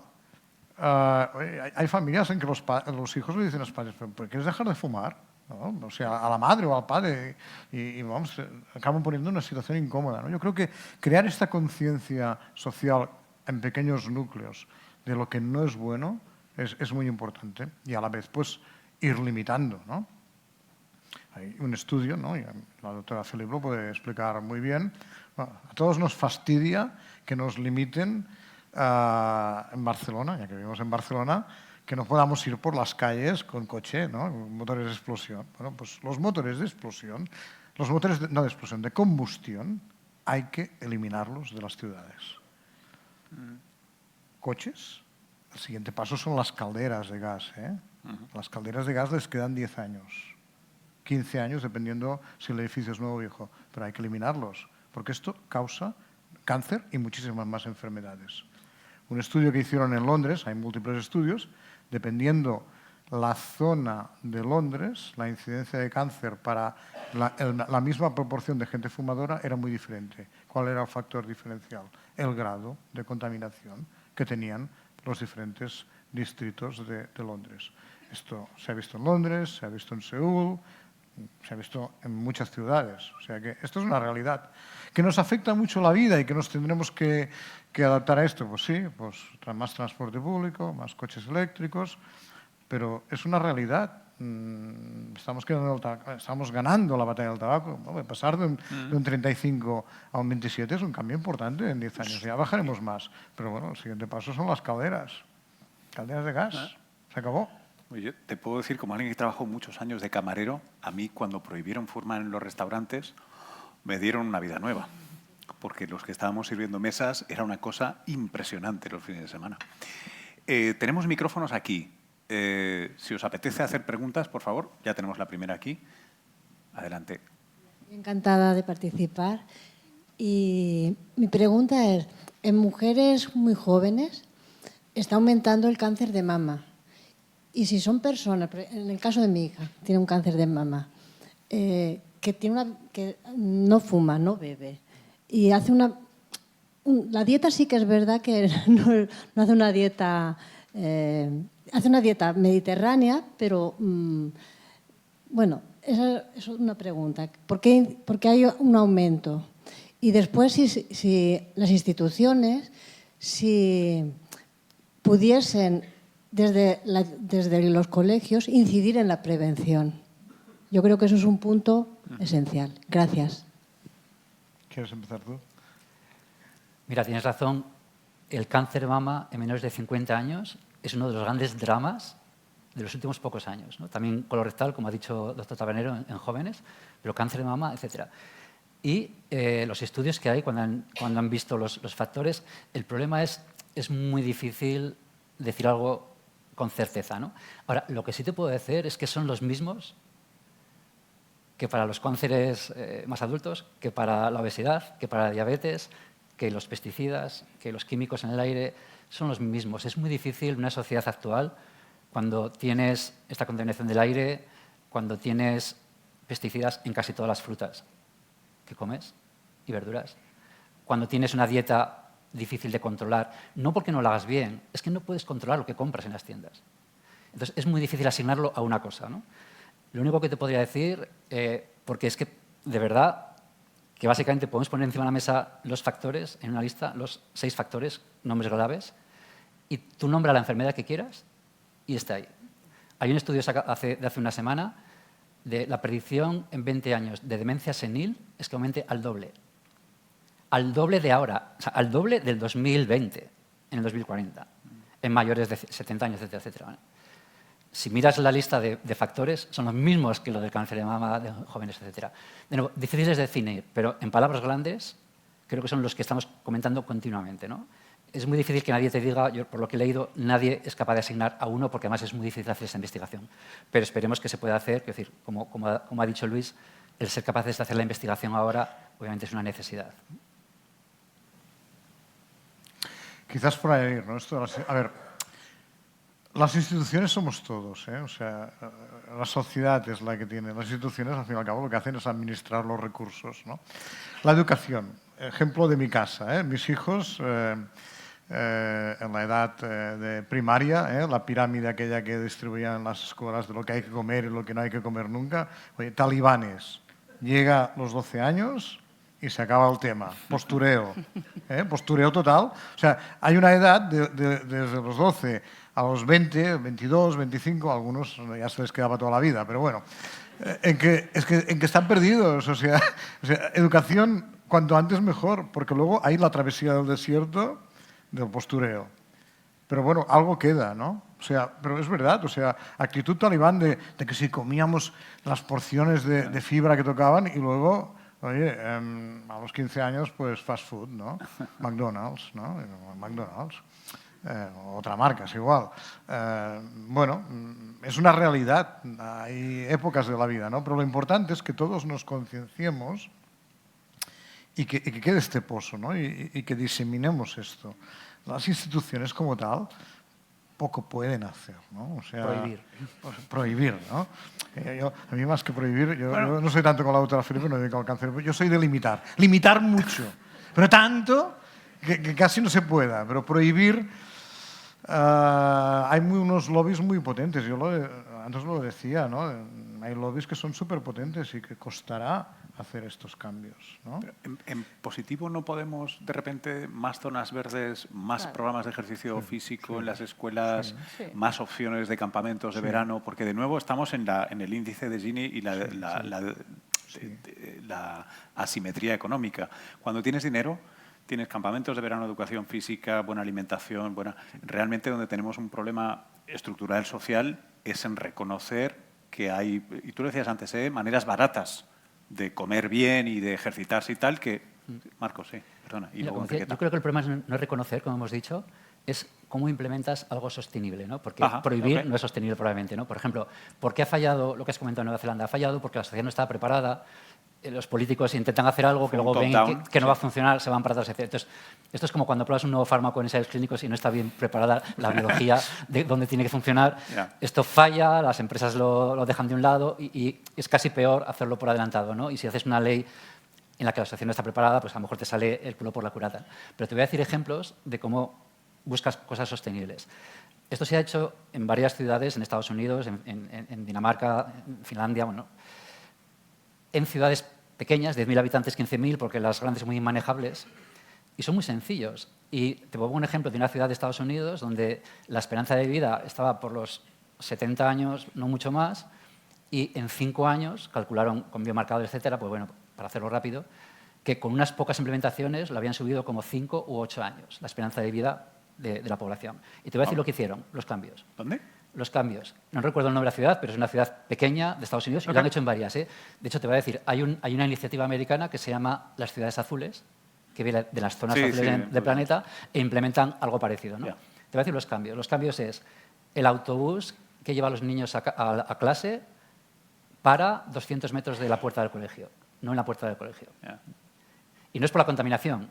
hay familias en que los hijos le dicen a los padres, ¿pero quieres dejar de fumar? ¿No? O sea, a la madre o al padre y vamos, acaban poniendo en una situación incómoda, ¿no? Yo creo que crear esta conciencia social en pequeños núcleos de lo que no es bueno es muy importante y a la vez pues ir limitando, ¿no? Hay un estudio, ¿no? Y la doctora Felip lo puede explicar muy bien. Bueno, a todos nos fastidia que nos limiten en Barcelona, ya que vivimos en Barcelona, que no podamos ir por las calles con coche, ¿no? Motores de explosión. Bueno, pues los motores de explosión, no de explosión, de combustión, hay que eliminarlos de las ciudades. Coches, el siguiente paso son las calderas de gas. Las calderas de gas les quedan 10 años, 15 años, dependiendo si el edificio es nuevo o viejo, pero hay que eliminarlos, porque esto causa cáncer y muchísimas más enfermedades. Un estudio que hicieron en Londres, hay múltiples estudios, dependiendo la zona de Londres, la incidencia de cáncer para la misma proporción de gente fumadora era muy diferente. ¿Cuál era el factor diferencial? El grado de contaminación que tenían los diferentes distritos de Londres. Esto se ha visto en Londres, se ha visto en Seúl, se ha visto en muchas ciudades. O sea que esto es una realidad que nos afecta mucho la vida y que nos tendremos que adaptar a esto. Pues sí, pues más transporte público, más coches eléctricos, pero es una realidad. Estamos ganando la batalla del tabaco. Pasar de un 35 a un 27 es un cambio importante en 10 años. Ya bajaremos más. Pero bueno, el siguiente paso son las calderas. Calderas de gas. Se acabó. Oye, te puedo decir, como alguien que trabajó muchos años de camarero, a mí cuando prohibieron fumar en los restaurantes me dieron una vida nueva, porque los que estábamos sirviendo mesas era una cosa impresionante los fines de semana. Tenemos micrófonos aquí. Si os apetece hacer preguntas, por favor, ya tenemos la primera aquí. Adelante. Encantada de participar. Y mi pregunta es, en mujeres muy jóvenes está aumentando el cáncer de mama. Y si son personas, en el caso de mi hija, tiene un cáncer de mama, que no fuma, no bebe, y hace la dieta sí que es verdad que no hace una dieta, hace una dieta mediterránea, pero bueno, esa es una pregunta. ¿Por qué hay un aumento? Y después, si las instituciones, si pudiesen desde los colegios incidir en la prevención. Yo creo que eso es un punto esencial. Gracias. ¿Quieres empezar tú? Mira, tienes razón. El cáncer de mama en menores de 50 años es uno de los grandes dramas de los últimos pocos años, ¿no? También colorectal, como ha dicho el doctor Tabernero, en jóvenes, pero cáncer de mama, etc. Y los estudios que hay, cuando han visto los factores, el problema es muy difícil decir algo con certeza, ¿no? Ahora, lo que sí te puedo decir es que son los mismos que para los cánceres más adultos, que para la obesidad, que para la diabetes, que los pesticidas, que los químicos en el aire, son los mismos. Es muy difícil en una sociedad actual, cuando tienes esta contaminación del aire, cuando tienes pesticidas en casi todas las frutas que comes y verduras, cuando tienes una dieta difícil de controlar, no porque no lo hagas bien, es que no puedes controlar lo que compras en las tiendas. Entonces, es muy difícil asignarlo a una cosa, ¿no? Lo único que te podría decir, porque es que, de verdad, que básicamente podemos poner encima de la mesa los factores, en una lista, los 6 factores, nombres graves, y tú nombra la enfermedad que quieras y está ahí. Hay un estudio de hace una semana de la predicción en 20 años de demencia senil es que aumente al doble. Al doble de ahora, o sea, al doble del 2020, en el 2040, en mayores de 70 años, etcétera, etcétera, ¿vale? Si miras la lista de factores, son los mismos que los del cáncer de mama, de jóvenes, etcétera. De nuevo, difíciles de definir, pero en palabras grandes, creo que son los que estamos comentando continuamente, ¿no? Es muy difícil que nadie te diga, yo por lo que he leído, nadie es capaz de asignar a uno, porque además es muy difícil hacer esa investigación. Pero esperemos que se pueda hacer, es decir, como ha dicho Luis, el ser capaces de hacer la investigación ahora, obviamente es una necesidad. Quizás por ahí, ¿no? A ver, las instituciones somos todos, ¿eh? O sea, la sociedad es la que tiene. Las instituciones, al fin y al cabo, lo que hacen es administrar los recursos, ¿no? La educación, ejemplo de mi casa, ¿eh? Mis hijos, en la edad de primaria, la pirámide aquella que distribuían las escuelas de lo que hay que comer y lo que no hay que comer nunca, oye, talibanes, llega a los 12 años y se acaba el tema. Postureo, postureo total. O sea, hay una edad desde los 12 a los 20, 22, 25, algunos ya se les quedaba toda la vida, pero bueno, en que están perdidos. O sea, educación cuanto antes mejor, porque luego hay la travesía del desierto del postureo. Pero bueno, algo queda, ¿no? O sea, pero es verdad, o sea, actitud talibán de que si comíamos las porciones de fibra que tocaban y luego, oye, a los 15 años, pues fast food, ¿no? McDonald's, ¿no? McDonald's. Otra marca, es igual. Bueno, es una realidad, hay épocas de la vida, ¿no? Pero lo importante es que todos nos concienciemos y que quede este pozo, ¿no? Y que diseminemos esto. Las instituciones como tal poco pueden hacer, ¿no? O sea, prohibir, ¿no? A mí más que prohibir, yo no soy tanto con la autora Felipe, no dedico al cáncer, yo soy de limitar mucho, pero tanto que casi no se pueda, pero prohibir, hay unos lobbies muy potentes, yo antes lo decía, ¿no? Hay lobbies que son súper potentes y que costará hacer estos cambios, ¿no? Pero en positivo no podemos, de repente, más zonas verdes, más programas de ejercicio físico en las escuelas, más opciones de campamentos de verano, porque de nuevo estamos en el índice de Gini y la asimetría económica. Cuando tienes dinero, tienes campamentos de verano, educación física, buena alimentación, realmente donde tenemos un problema estructural social es en reconocer que hay, y tú lo decías antes, maneras baratas de comer bien y de ejercitarse y tal, que... Marcos, sí, perdona. Y luego yo creo que el problema no es reconocer, como hemos dicho, es cómo implementas algo sostenible, ¿no? Porque prohibir no es sostenible probablemente, ¿no? Por ejemplo, ¿por qué ha fallado lo que has comentado en Nueva Zelanda? Ha fallado porque la sociedad no estaba preparada, los políticos intentan hacer algo que luego ven que no va a funcionar, se van para atrás, etc. Entonces, esto es como cuando pruebas un nuevo fármaco en ensayos clínicos y no está bien preparada la biología de dónde tiene que funcionar. Esto falla, las empresas lo dejan de un lado y es casi peor hacerlo por adelantado, ¿no? Y si haces una ley en la que la sociedad no está preparada, pues a lo mejor te sale el culo por la culata. Pero te voy a decir ejemplos de cómo buscas cosas sostenibles. Esto se ha hecho en varias ciudades, en Estados Unidos, en Dinamarca, en Finlandia, bueno, en ciudades pequeñas, 10.000 habitantes, 15.000, porque las grandes son muy inmanejables, y son muy sencillos. Y te pongo un ejemplo de una ciudad de Estados Unidos donde la esperanza de vida estaba por los 70 años, no mucho más, y en 5 años, calcularon con biomarcadores, etcétera, pues bueno, para hacerlo rápido, que con unas pocas implementaciones lo habían subido como 5 u 8 años, la esperanza de vida de la población. Y te voy a decir lo que hicieron, los cambios. ¿Dónde? Los cambios. No recuerdo el nombre de la ciudad, pero es una ciudad pequeña de Estados Unidos y lo han hecho en varias. De hecho, te voy a decir, hay una iniciativa americana que se llama las ciudades azules, que viene de las zonas azules del planeta, e implementan algo parecido, ¿no? Te voy a decir los cambios. Los cambios es el autobús que lleva a los niños a clase para 200 metros de la puerta del colegio, no en la puerta del colegio. Y no es por la contaminación.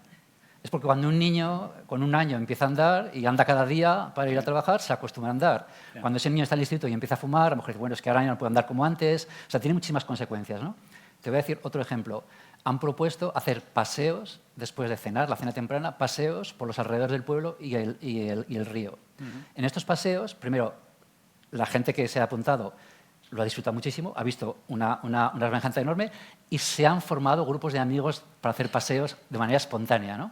Es porque cuando un niño con 1 año empieza a andar y anda cada día para ir a trabajar, se acostumbra a andar. Cuando ese niño está en el instituto y empieza a fumar, a lo mejor dice, bueno, es que ahora ya no puede andar como antes. O sea, tiene muchísimas consecuencias, ¿no? Te voy a decir otro ejemplo. Han propuesto hacer paseos después de cenar, la cena temprana, paseos por los alrededores del pueblo y el río. En estos paseos, primero, la gente que se ha apuntado lo ha disfrutado muchísimo, ha visto una semejanza enorme y se han formado grupos de amigos para hacer paseos de manera espontánea, ¿no?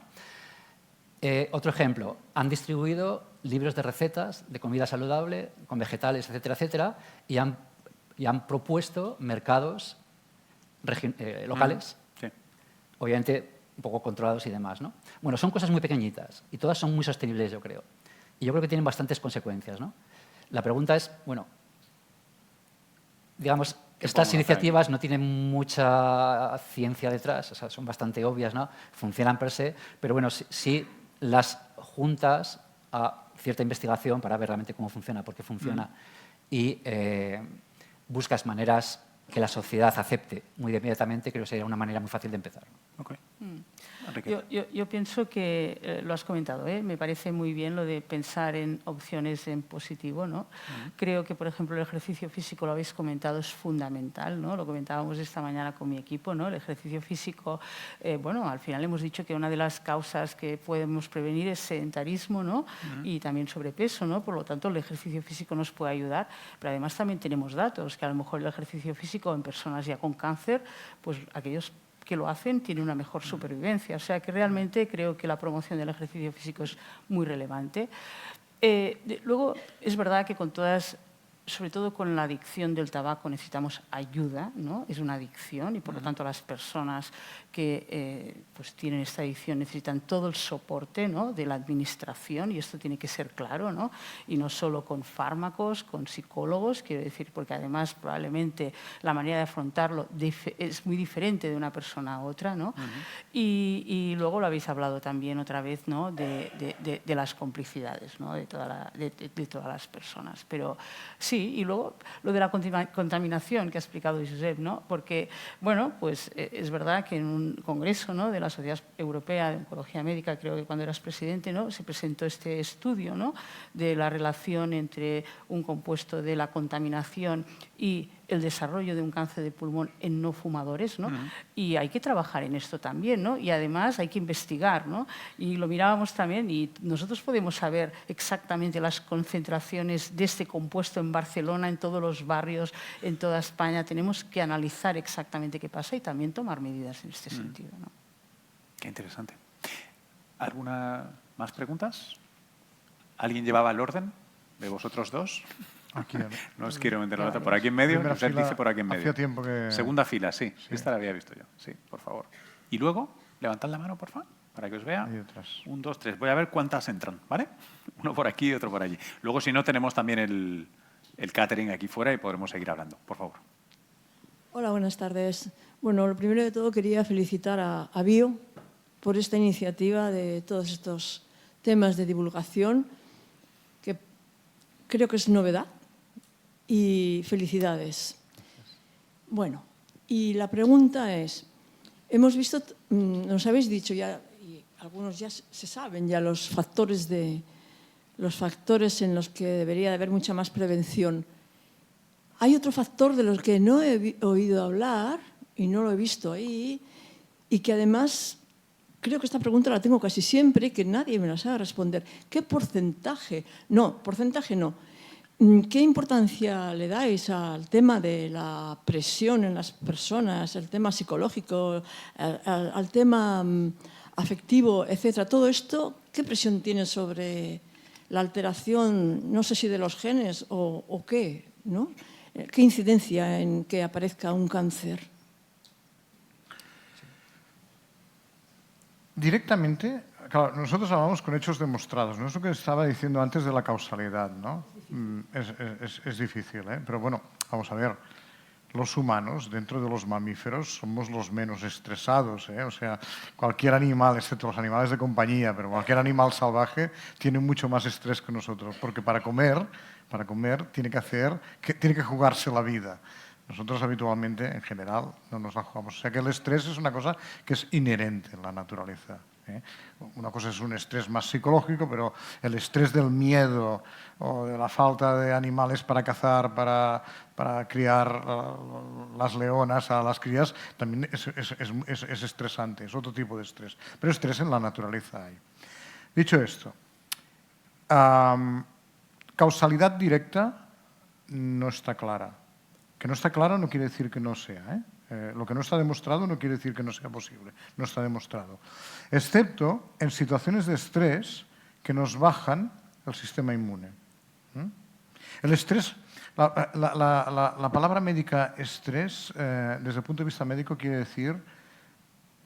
Otro ejemplo, han distribuido libros de recetas de comida saludable, con vegetales, etcétera, etcétera, y han propuesto mercados locales, obviamente un poco controlados y demás, ¿no? Bueno, son cosas muy pequeñitas y todas son muy sostenibles, yo creo. Y yo creo que tienen bastantes consecuencias, ¿no? La pregunta es, bueno, digamos, estas iniciativas no tienen mucha ciencia detrás, o sea, son bastante obvias, ¿no? Funcionan per se, pero bueno, sí las juntas a cierta investigación para ver realmente cómo funciona, por qué funciona, y buscas maneras que la sociedad acepte muy inmediatamente, creo que sería una manera muy fácil de empezar. Okay. Yo pienso que, lo has comentado, me parece muy bien lo de pensar en opciones en positivo, ¿no? Creo que, por ejemplo, el ejercicio físico, lo habéis comentado, es fundamental, ¿no? Lo comentábamos esta mañana con mi equipo, ¿no? El ejercicio físico, bueno, al final hemos dicho que una de las causas que podemos prevenir es sedentarismo, ¿no? Y también sobrepeso, ¿no? Por lo tanto, el ejercicio físico nos puede ayudar, pero además también tenemos datos que a lo mejor el ejercicio físico en personas ya con cáncer, pues aquellos que lo hacen tienen una mejor supervivencia. O sea que realmente creo que la promoción del ejercicio físico es muy relevante. Luego, es verdad que con todas, sobre todo con la adicción del tabaco, necesitamos ayuda, ¿no? Es una adicción y por lo tanto las personas que pues tienen esta adicción, necesitan todo el soporte, ¿no?, de la administración, y esto tiene que ser claro, ¿no?, y no solo con fármacos, con psicólogos, quiero decir, porque además probablemente la manera de afrontarlo es muy diferente de una persona a otra, ¿no? Y luego lo habéis hablado también otra vez, ¿no?, de las complicidades, ¿no?, de todas las personas. Pero sí, y luego lo de la contaminación que ha explicado Josep, ¿no?, porque, bueno, pues es verdad que en un congreso, ¿no?, de la Sociedad Europea de Oncología Médica, creo que cuando eras presidente, ¿no?, se presentó este estudio, ¿no?, de la relación entre un compuesto de la contaminación y el desarrollo de un cáncer de pulmón en no fumadores, ¿no? Y hay que trabajar en esto también, ¿no? Y además hay que investigar, ¿no? Y lo mirábamos también, y nosotros podemos saber exactamente las concentraciones de este compuesto en Barcelona, en todos los barrios, en toda España. Tenemos que analizar exactamente qué pasa y también tomar medidas en este sentido, ¿no? Qué interesante. ¿Alguna más preguntas? ¿Alguien llevaba el orden de vosotros dos? Aquí, No os quiero meter la nota. Por aquí en medio, primera Josep fila, dice por aquí en medio. hacía tiempo que... Segunda fila, sí. Esta la había visto yo. Sí, por favor. Y luego, levantad la mano, por favor, para que os vea. Ahí detrás. 1, 2, 3. Voy a ver cuántas entran, ¿vale? Uno por aquí y otro por allí. Luego, si no, tenemos también el catering aquí fuera y podremos seguir hablando. Por favor. Hola, buenas tardes. Bueno, lo primero de todo quería felicitar a Bio por esta iniciativa de todos estos temas de divulgación, que creo que es novedad, y felicidades. Bueno, y la pregunta es, hemos visto, nos habéis dicho ya, y algunos ya se saben ya los factores en los que debería de haber mucha más prevención. Hay otro factor de los que no he oído hablar y no lo he visto ahí, y que además creo que esta pregunta la tengo casi siempre y que nadie me la sabe responder. ¿Qué porcentaje? No, porcentaje no. ¿Qué importancia le dais al tema de la presión en las personas, el tema psicológico, al tema afectivo, etcétera? Todo esto, ¿qué presión tiene sobre la alteración, no sé si de los genes o qué, ¿no? ¿Qué incidencia en que aparezca un cáncer? Directamente, claro, nosotros hablamos con hechos demostrados, no es lo que estaba diciendo antes de la causalidad, ¿no? Es difícil, ¿eh? Pero bueno, vamos a ver, los humanos, dentro de los mamíferos, somos los menos estresados, ¿eh? O sea, cualquier animal, excepto los animales de compañía, pero cualquier animal salvaje tiene mucho más estrés que nosotros, porque para comer tiene que jugarse la vida. Nosotros habitualmente, en general, no nos la jugamos. O sea que el estrés es una cosa que es inherente en la naturaleza, ¿eh? Una cosa es un estrés más psicológico, pero el estrés del miedo o de la falta de animales para cazar, para criar las leonas a las crías, también es estresante, es otro tipo de estrés. Pero estrés en la naturaleza hay. Dicho esto, causalidad directa no está clara. Que no está clara no quiere decir que no sea, ¿eh? Lo que no está demostrado no quiere decir que no sea posible. No está demostrado. Excepto en situaciones de estrés que nos bajan el sistema inmune. El estrés, la palabra médica estrés, desde el punto de vista médico, quiere decir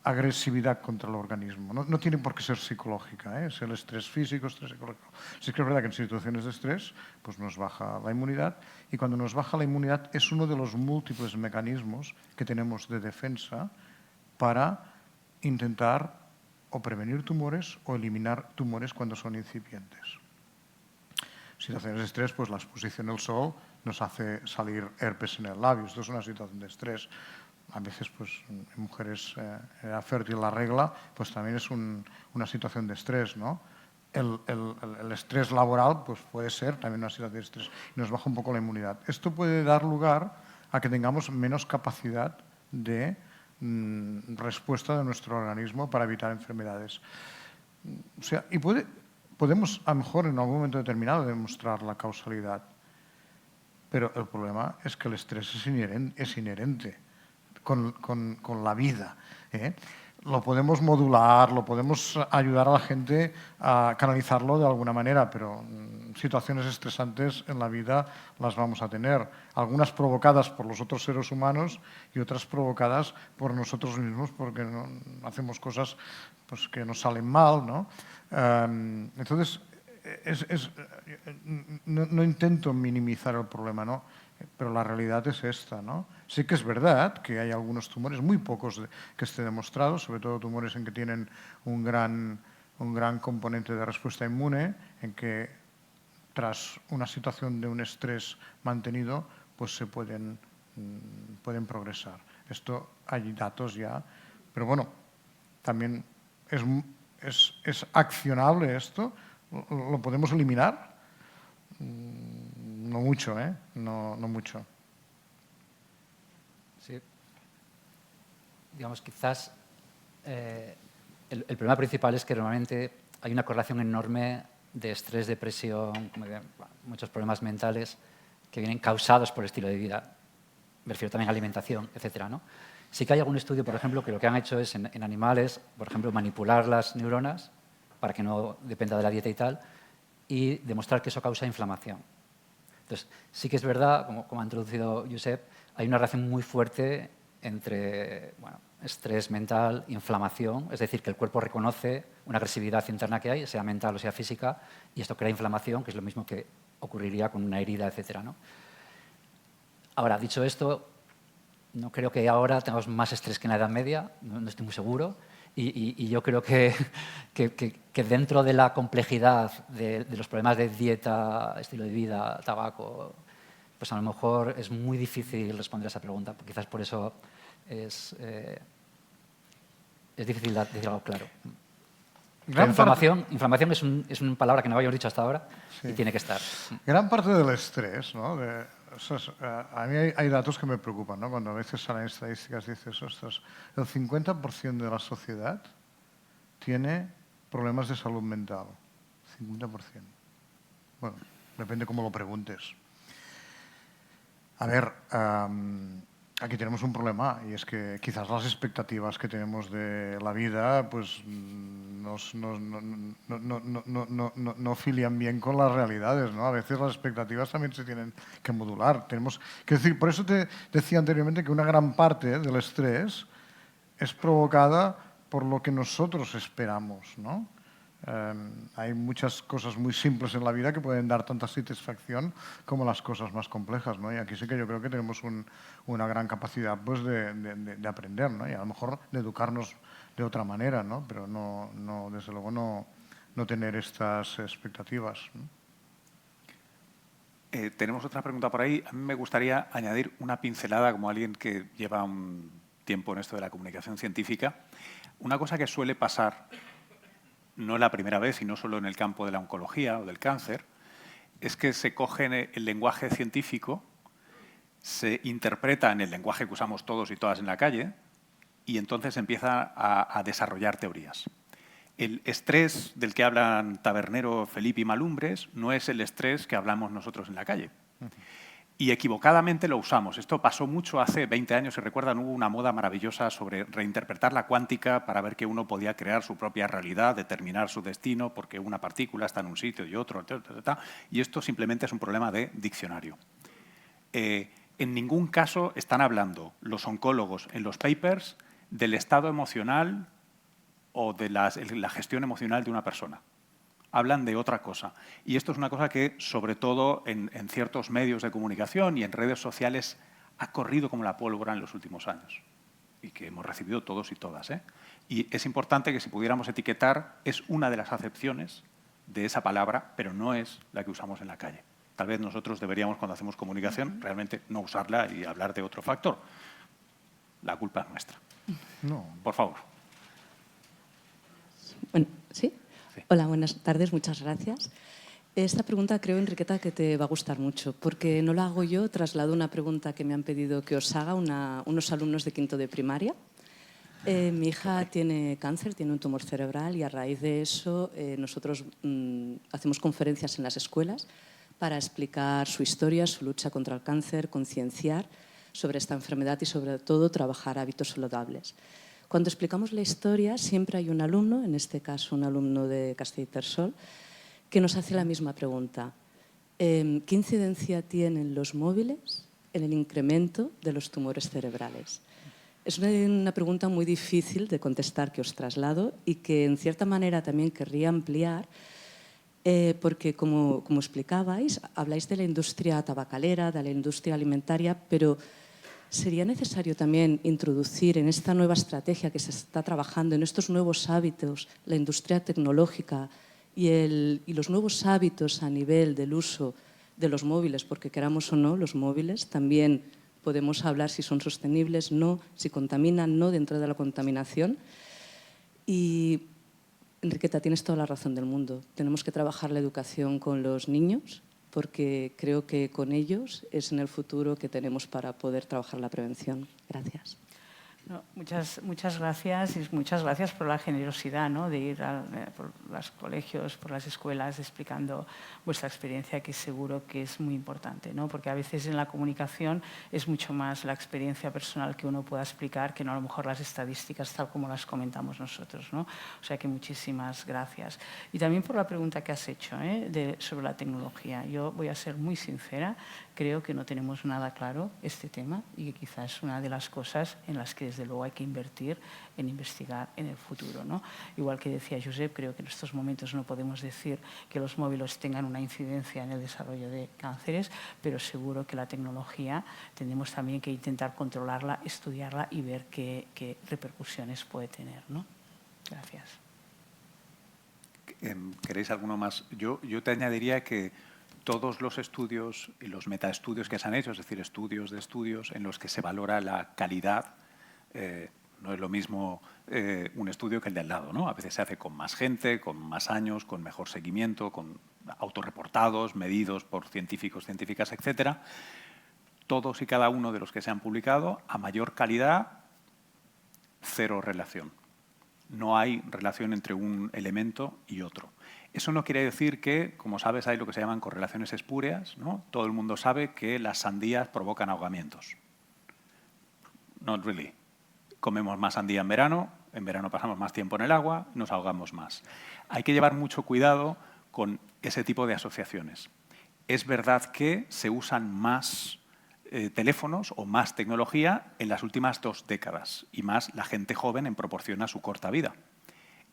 agresividad contra el organismo. No tiene por qué ser psicológica, ¿eh? Es el estrés físico, estrés psicológico. Sí que es verdad que en situaciones de estrés pues nos baja la inmunidad, y cuando nos baja la inmunidad es uno de los múltiples mecanismos que tenemos de defensa para intentar o prevenir tumores o eliminar tumores cuando son incipientes. Situaciones de estrés, pues la exposición al sol nos hace salir herpes en el labio. Esto es una situación de estrés. A veces, pues, en mujeres era fértil la regla, pues también es una situación de estrés, ¿no? El estrés laboral, pues puede ser también una situación de estrés y nos baja un poco la inmunidad. Esto puede dar lugar a que tengamos menos capacidad de respuesta de nuestro organismo para evitar enfermedades. O sea, y podemos a lo mejor en algún momento determinado demostrar la causalidad, pero el problema es que el estrés es inherente con la vida, ¿eh? lo podemos modular, lo podemos ayudar a la gente a canalizarlo de alguna manera, pero situaciones estresantes en la vida las vamos a tener. Algunas provocadas por los otros seres humanos y otras provocadas por nosotros mismos porque hacemos cosas pues, que nos salen mal, ¿no? Entonces, no intento minimizar el problema, ¿no? Pero la realidad es esta, ¿no? Sí que es verdad que hay algunos tumores, muy pocos que esté demostrado, sobre todo tumores en que tienen un gran componente de respuesta inmune, en que tras una situación de un estrés mantenido, pues se pueden progresar. Esto hay datos ya, pero bueno, también es accionable esto, lo podemos eliminar. No mucho, ¿eh? No mucho. Sí. Digamos, quizás el problema principal es que normalmente hay una correlación enorme de estrés, depresión, muchos problemas mentales que vienen causados por el estilo de vida. Me refiero también a alimentación, etcétera, ¿no? Sí que hay algún estudio, por ejemplo, que lo que han hecho es en animales, por ejemplo, manipular las neuronas para que no dependa de la dieta y tal, y demostrar que eso causa inflamación. Entonces, sí que es verdad, como ha introducido Josep, hay una relación muy fuerte entre estrés mental, inflamación, es decir, que el cuerpo reconoce una agresividad interna que hay, sea mental o sea física, y esto crea inflamación, que es lo mismo que ocurriría con una herida, etcétera, ¿no? Ahora, dicho esto, no creo que ahora tengamos más estrés que en la Edad Media, no estoy muy seguro, y yo creo que dentro de la complejidad de los problemas de dieta, estilo de vida, tabaco, pues a lo mejor es muy difícil responder a esa pregunta. Quizás por eso es difícil decir algo claro. Inflamación es una palabra que no habíamos dicho hasta ahora y tiene que estar. Gran parte del estrés, ¿no? A mí hay datos que me preocupan, ¿no? Cuando a veces salen estadísticas y dices, ostras, el 50% de la sociedad tiene problemas de salud mental. 50%. Bueno, depende cómo lo preguntes. A ver, aquí tenemos un problema y es que quizás las expectativas que tenemos de la vida pues no filian bien con las realidades, ¿no? A veces las expectativas también se tienen que modular. Por eso te decía anteriormente que una gran parte del estrés es provocada por lo que nosotros esperamos, ¿no? Hay muchas cosas muy simples en la vida que pueden dar tanta satisfacción como las cosas más complejas, ¿no? Y aquí sí que yo creo que tenemos una gran capacidad pues, de aprender, ¿no? Y a lo mejor de educarnos de otra manera, ¿no? Pero desde luego no tener estas expectativas, ¿no? Tenemos otra pregunta por ahí. A mí me gustaría añadir una pincelada como alguien que lleva un tiempo en esto de la comunicación científica. Una cosa que suele pasar, no la primera vez y no solo en el campo de la oncología o del cáncer, es que se coge el lenguaje científico, se interpreta en el lenguaje que usamos todos y todas en la calle y entonces empieza a desarrollar teorías. El estrés del que hablan Tabernero, Felipe y Malumbres no es el estrés que hablamos nosotros en la calle. Y equivocadamente lo usamos. Esto pasó mucho hace 20 años, si recuerdan, hubo una moda maravillosa sobre reinterpretar la cuántica para ver que uno podía crear su propia realidad, determinar su destino, porque una partícula está en un sitio y otro, y esto simplemente es un problema de diccionario. En ningún caso están hablando los oncólogos en los papers del estado emocional o de la gestión emocional de una persona. Hablan de otra cosa. Y esto es una cosa que, sobre todo en ciertos medios de comunicación y en redes sociales, ha corrido como la pólvora en los últimos años y que hemos recibido todos y todas, ¿eh? Y es importante que si pudiéramos etiquetar, es una de las acepciones de esa palabra, pero no es la que usamos en la calle. Tal vez nosotros deberíamos, cuando hacemos comunicación, realmente no usarla y hablar de otro factor. La culpa es nuestra. No. Por favor. Bueno, ¿sí? Hola, buenas tardes, muchas gracias. Esta pregunta creo, Enriqueta, que te va a gustar mucho, porque no la hago yo, traslado una pregunta que me han pedido que os haga unos alumnos de quinto de primaria. Mi hija tiene cáncer, tiene un tumor cerebral y a raíz de eso nosotros hacemos conferencias en las escuelas para explicar su historia, su lucha contra el cáncer, concienciar sobre esta enfermedad y sobre todo trabajar hábitos saludables. Cuando explicamos la historia, siempre hay un alumno, en este caso un alumno de Castellterçol, que nos hace la misma pregunta. ¿Qué incidencia tienen los móviles en el incremento de los tumores cerebrales? Es una pregunta muy difícil de contestar que os traslado y que en cierta manera también querría ampliar porque, como explicabais, habláis de la industria tabacalera, de la industria alimentaria, pero sería necesario también introducir en esta nueva estrategia que se está trabajando, en estos nuevos hábitos, la industria tecnológica y los nuevos hábitos a nivel del uso de los móviles, porque queramos o no, los móviles también podemos hablar si son sostenibles, no, si contaminan, no, dentro de la contaminación. Y Enriqueta, tienes toda la razón del mundo. Tenemos que trabajar la educación con los niños porque creo que con ellos es en el futuro que tenemos para poder trabajar la prevención. Gracias. No, muchas gracias y muchas gracias por la generosidad, ¿no?, de ir por los colegios, por las escuelas, explicando vuestra experiencia, que seguro que es muy importante, ¿no?, porque a veces en la comunicación es mucho más la experiencia personal que uno pueda explicar que no a lo mejor las estadísticas tal como las comentamos nosotros, ¿no? O sea que muchísimas gracias. Y también por la pregunta que has hecho sobre la tecnología. Yo voy a ser muy sincera, creo que no tenemos nada claro este tema y que quizás es una de las cosas en las que desde luego hay que invertir en investigar en el futuro, ¿no? Igual que decía Josep, creo que en estos momentos no podemos decir que los móviles tengan una incidencia en el desarrollo de cánceres, pero seguro que la tecnología tenemos también que intentar controlarla, estudiarla y ver qué repercusiones puede tener, ¿no? Gracias. ¿Queréis alguno más? Yo te añadiría que todos los estudios y los metaestudios que se han hecho, es decir, estudios de estudios en los que se valora la calidad, no es lo mismo un estudio que el de al lado, ¿no? A veces se hace con más gente, con más años, con mejor seguimiento, con autorreportados, medidos por científicos, científicas, etcétera. Todos y cada uno de los que se han publicado, a mayor calidad, cero relación. No hay relación entre un elemento y otro. Eso no quiere decir que, como sabes, hay lo que se llaman correlaciones espurias, ¿no? Todo el mundo sabe que las sandías provocan ahogamientos. Not really. Comemos más sandía en verano pasamos más tiempo en el agua, nos ahogamos más. Hay que llevar mucho cuidado con ese tipo de asociaciones. Es verdad que se usan más teléfonos o más tecnología en las últimas 2 décadas y más la gente joven en proporción a su corta vida.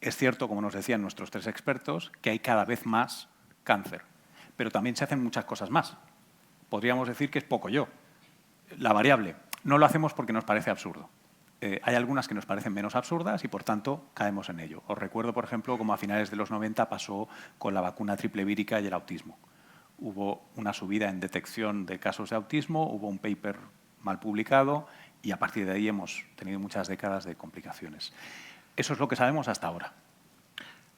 Es cierto, como nos decían nuestros 3 expertos, que hay cada vez más cáncer, pero también se hacen muchas cosas más. Podríamos decir que es poco yo. La variable. No lo hacemos porque nos parece absurdo. Hay algunas que nos parecen menos absurdas y, por tanto, caemos en ello. Os recuerdo, por ejemplo, cómo a finales de los 90 pasó con la vacuna triple vírica y el autismo. Hubo una subida en detección de casos de autismo, hubo un paper mal publicado y a partir de ahí hemos tenido muchas décadas de complicaciones. Eso es lo que sabemos hasta ahora.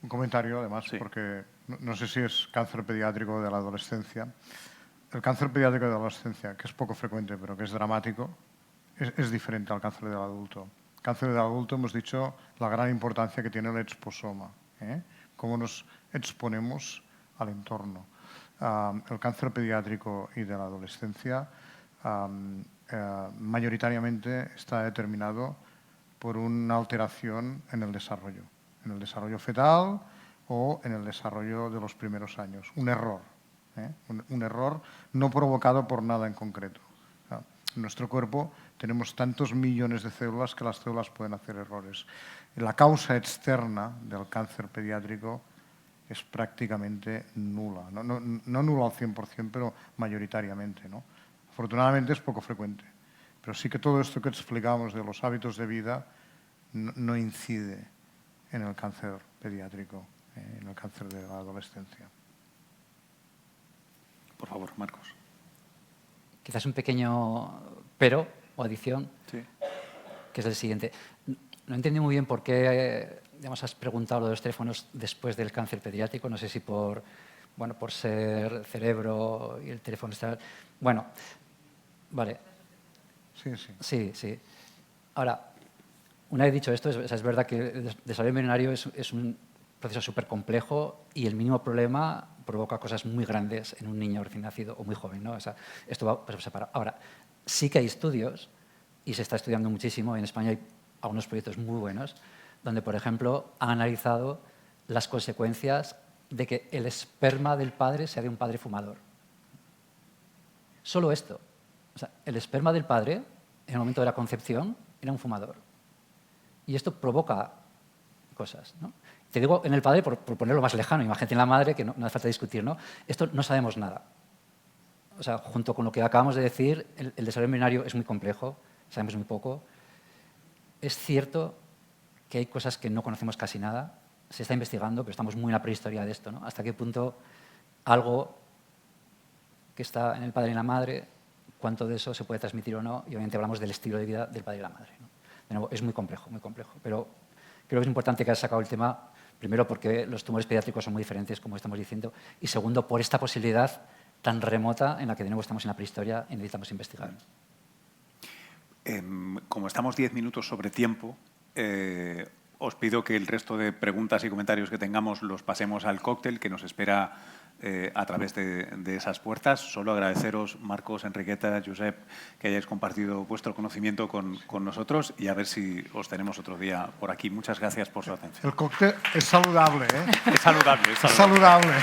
Un comentario, además, Sí. porque no sé si es cáncer pediátrico de la adolescencia. El cáncer pediátrico de la adolescencia, que es poco frecuente, pero que es dramático, es diferente al cáncer del adulto. El cáncer del adulto hemos dicho la gran importancia que tiene el exposoma, cómo nos exponemos al entorno. El cáncer pediátrico y de la adolescencia mayoritariamente está determinado por una alteración en el desarrollo fetal o en el desarrollo de los primeros años. Un error, un error no provocado por nada en concreto. En nuestro cuerpo tenemos tantos millones de células que las células pueden hacer errores. La causa externa del cáncer pediátrico es prácticamente nula. No nula al 100%, pero mayoritariamente, ¿no? Afortunadamente es poco frecuente. Pero sí que todo esto que explicamos de los hábitos de vida no incide en el cáncer pediátrico, en el cáncer de la adolescencia. Por favor, Marcos. Quizás un pequeño pero o adición, Sí. que es el siguiente. No entendí muy bien por qué has preguntado lo de los teléfonos después del cáncer pediátrico. No sé si por ser cerebro y el teléfono está... Bueno, vale. Sí. Ahora, una vez dicho esto, es verdad que el desarrollo embrionario es un proceso súper complejo y el mínimo problema provoca cosas muy grandes en un niño recién nacido o muy joven, ¿no? O sea, esto va por separado. Ahora, sí que hay estudios y se está estudiando muchísimo. En España hay algunos proyectos muy buenos, donde, por ejemplo, han analizado las consecuencias de que el esperma del padre sea de un padre fumador. Solo esto. O sea, el esperma del padre, en el momento de la concepción, era un fumador. Y esto provoca cosas, ¿no? Te digo en el padre por ponerlo más lejano, imagínate en la madre, que no hace falta discutir, ¿no? Esto no sabemos nada. O sea, junto con lo que acabamos de decir, el desarrollo embrionario es muy complejo, sabemos muy poco. Es cierto que hay cosas que no conocemos casi nada, se está investigando, pero estamos muy en la prehistoria de esto, ¿no? Hasta qué punto algo que está en el padre y en la madre, cuánto de eso se puede transmitir o no, y obviamente hablamos del estilo de vida del padre y la madre, ¿no? De nuevo, es muy complejo, pero creo que es importante que hayas sacado el tema, primero porque los tumores pediátricos son muy diferentes, como estamos diciendo, y segundo, por esta posibilidad tan remota en la que de nuevo estamos en la prehistoria y necesitamos investigar. Como estamos 10 minutos sobre tiempo, os pido que el resto de preguntas y comentarios que tengamos los pasemos al cóctel que nos espera a través de esas puertas. Solo agradeceros, Marcos, Enriqueta, Josep, que hayáis compartido vuestro conocimiento con nosotros y a ver si os tenemos otro día por aquí. Muchas gracias por su atención. El cóctel es saludable, ¿eh? Es saludable. Es saludable.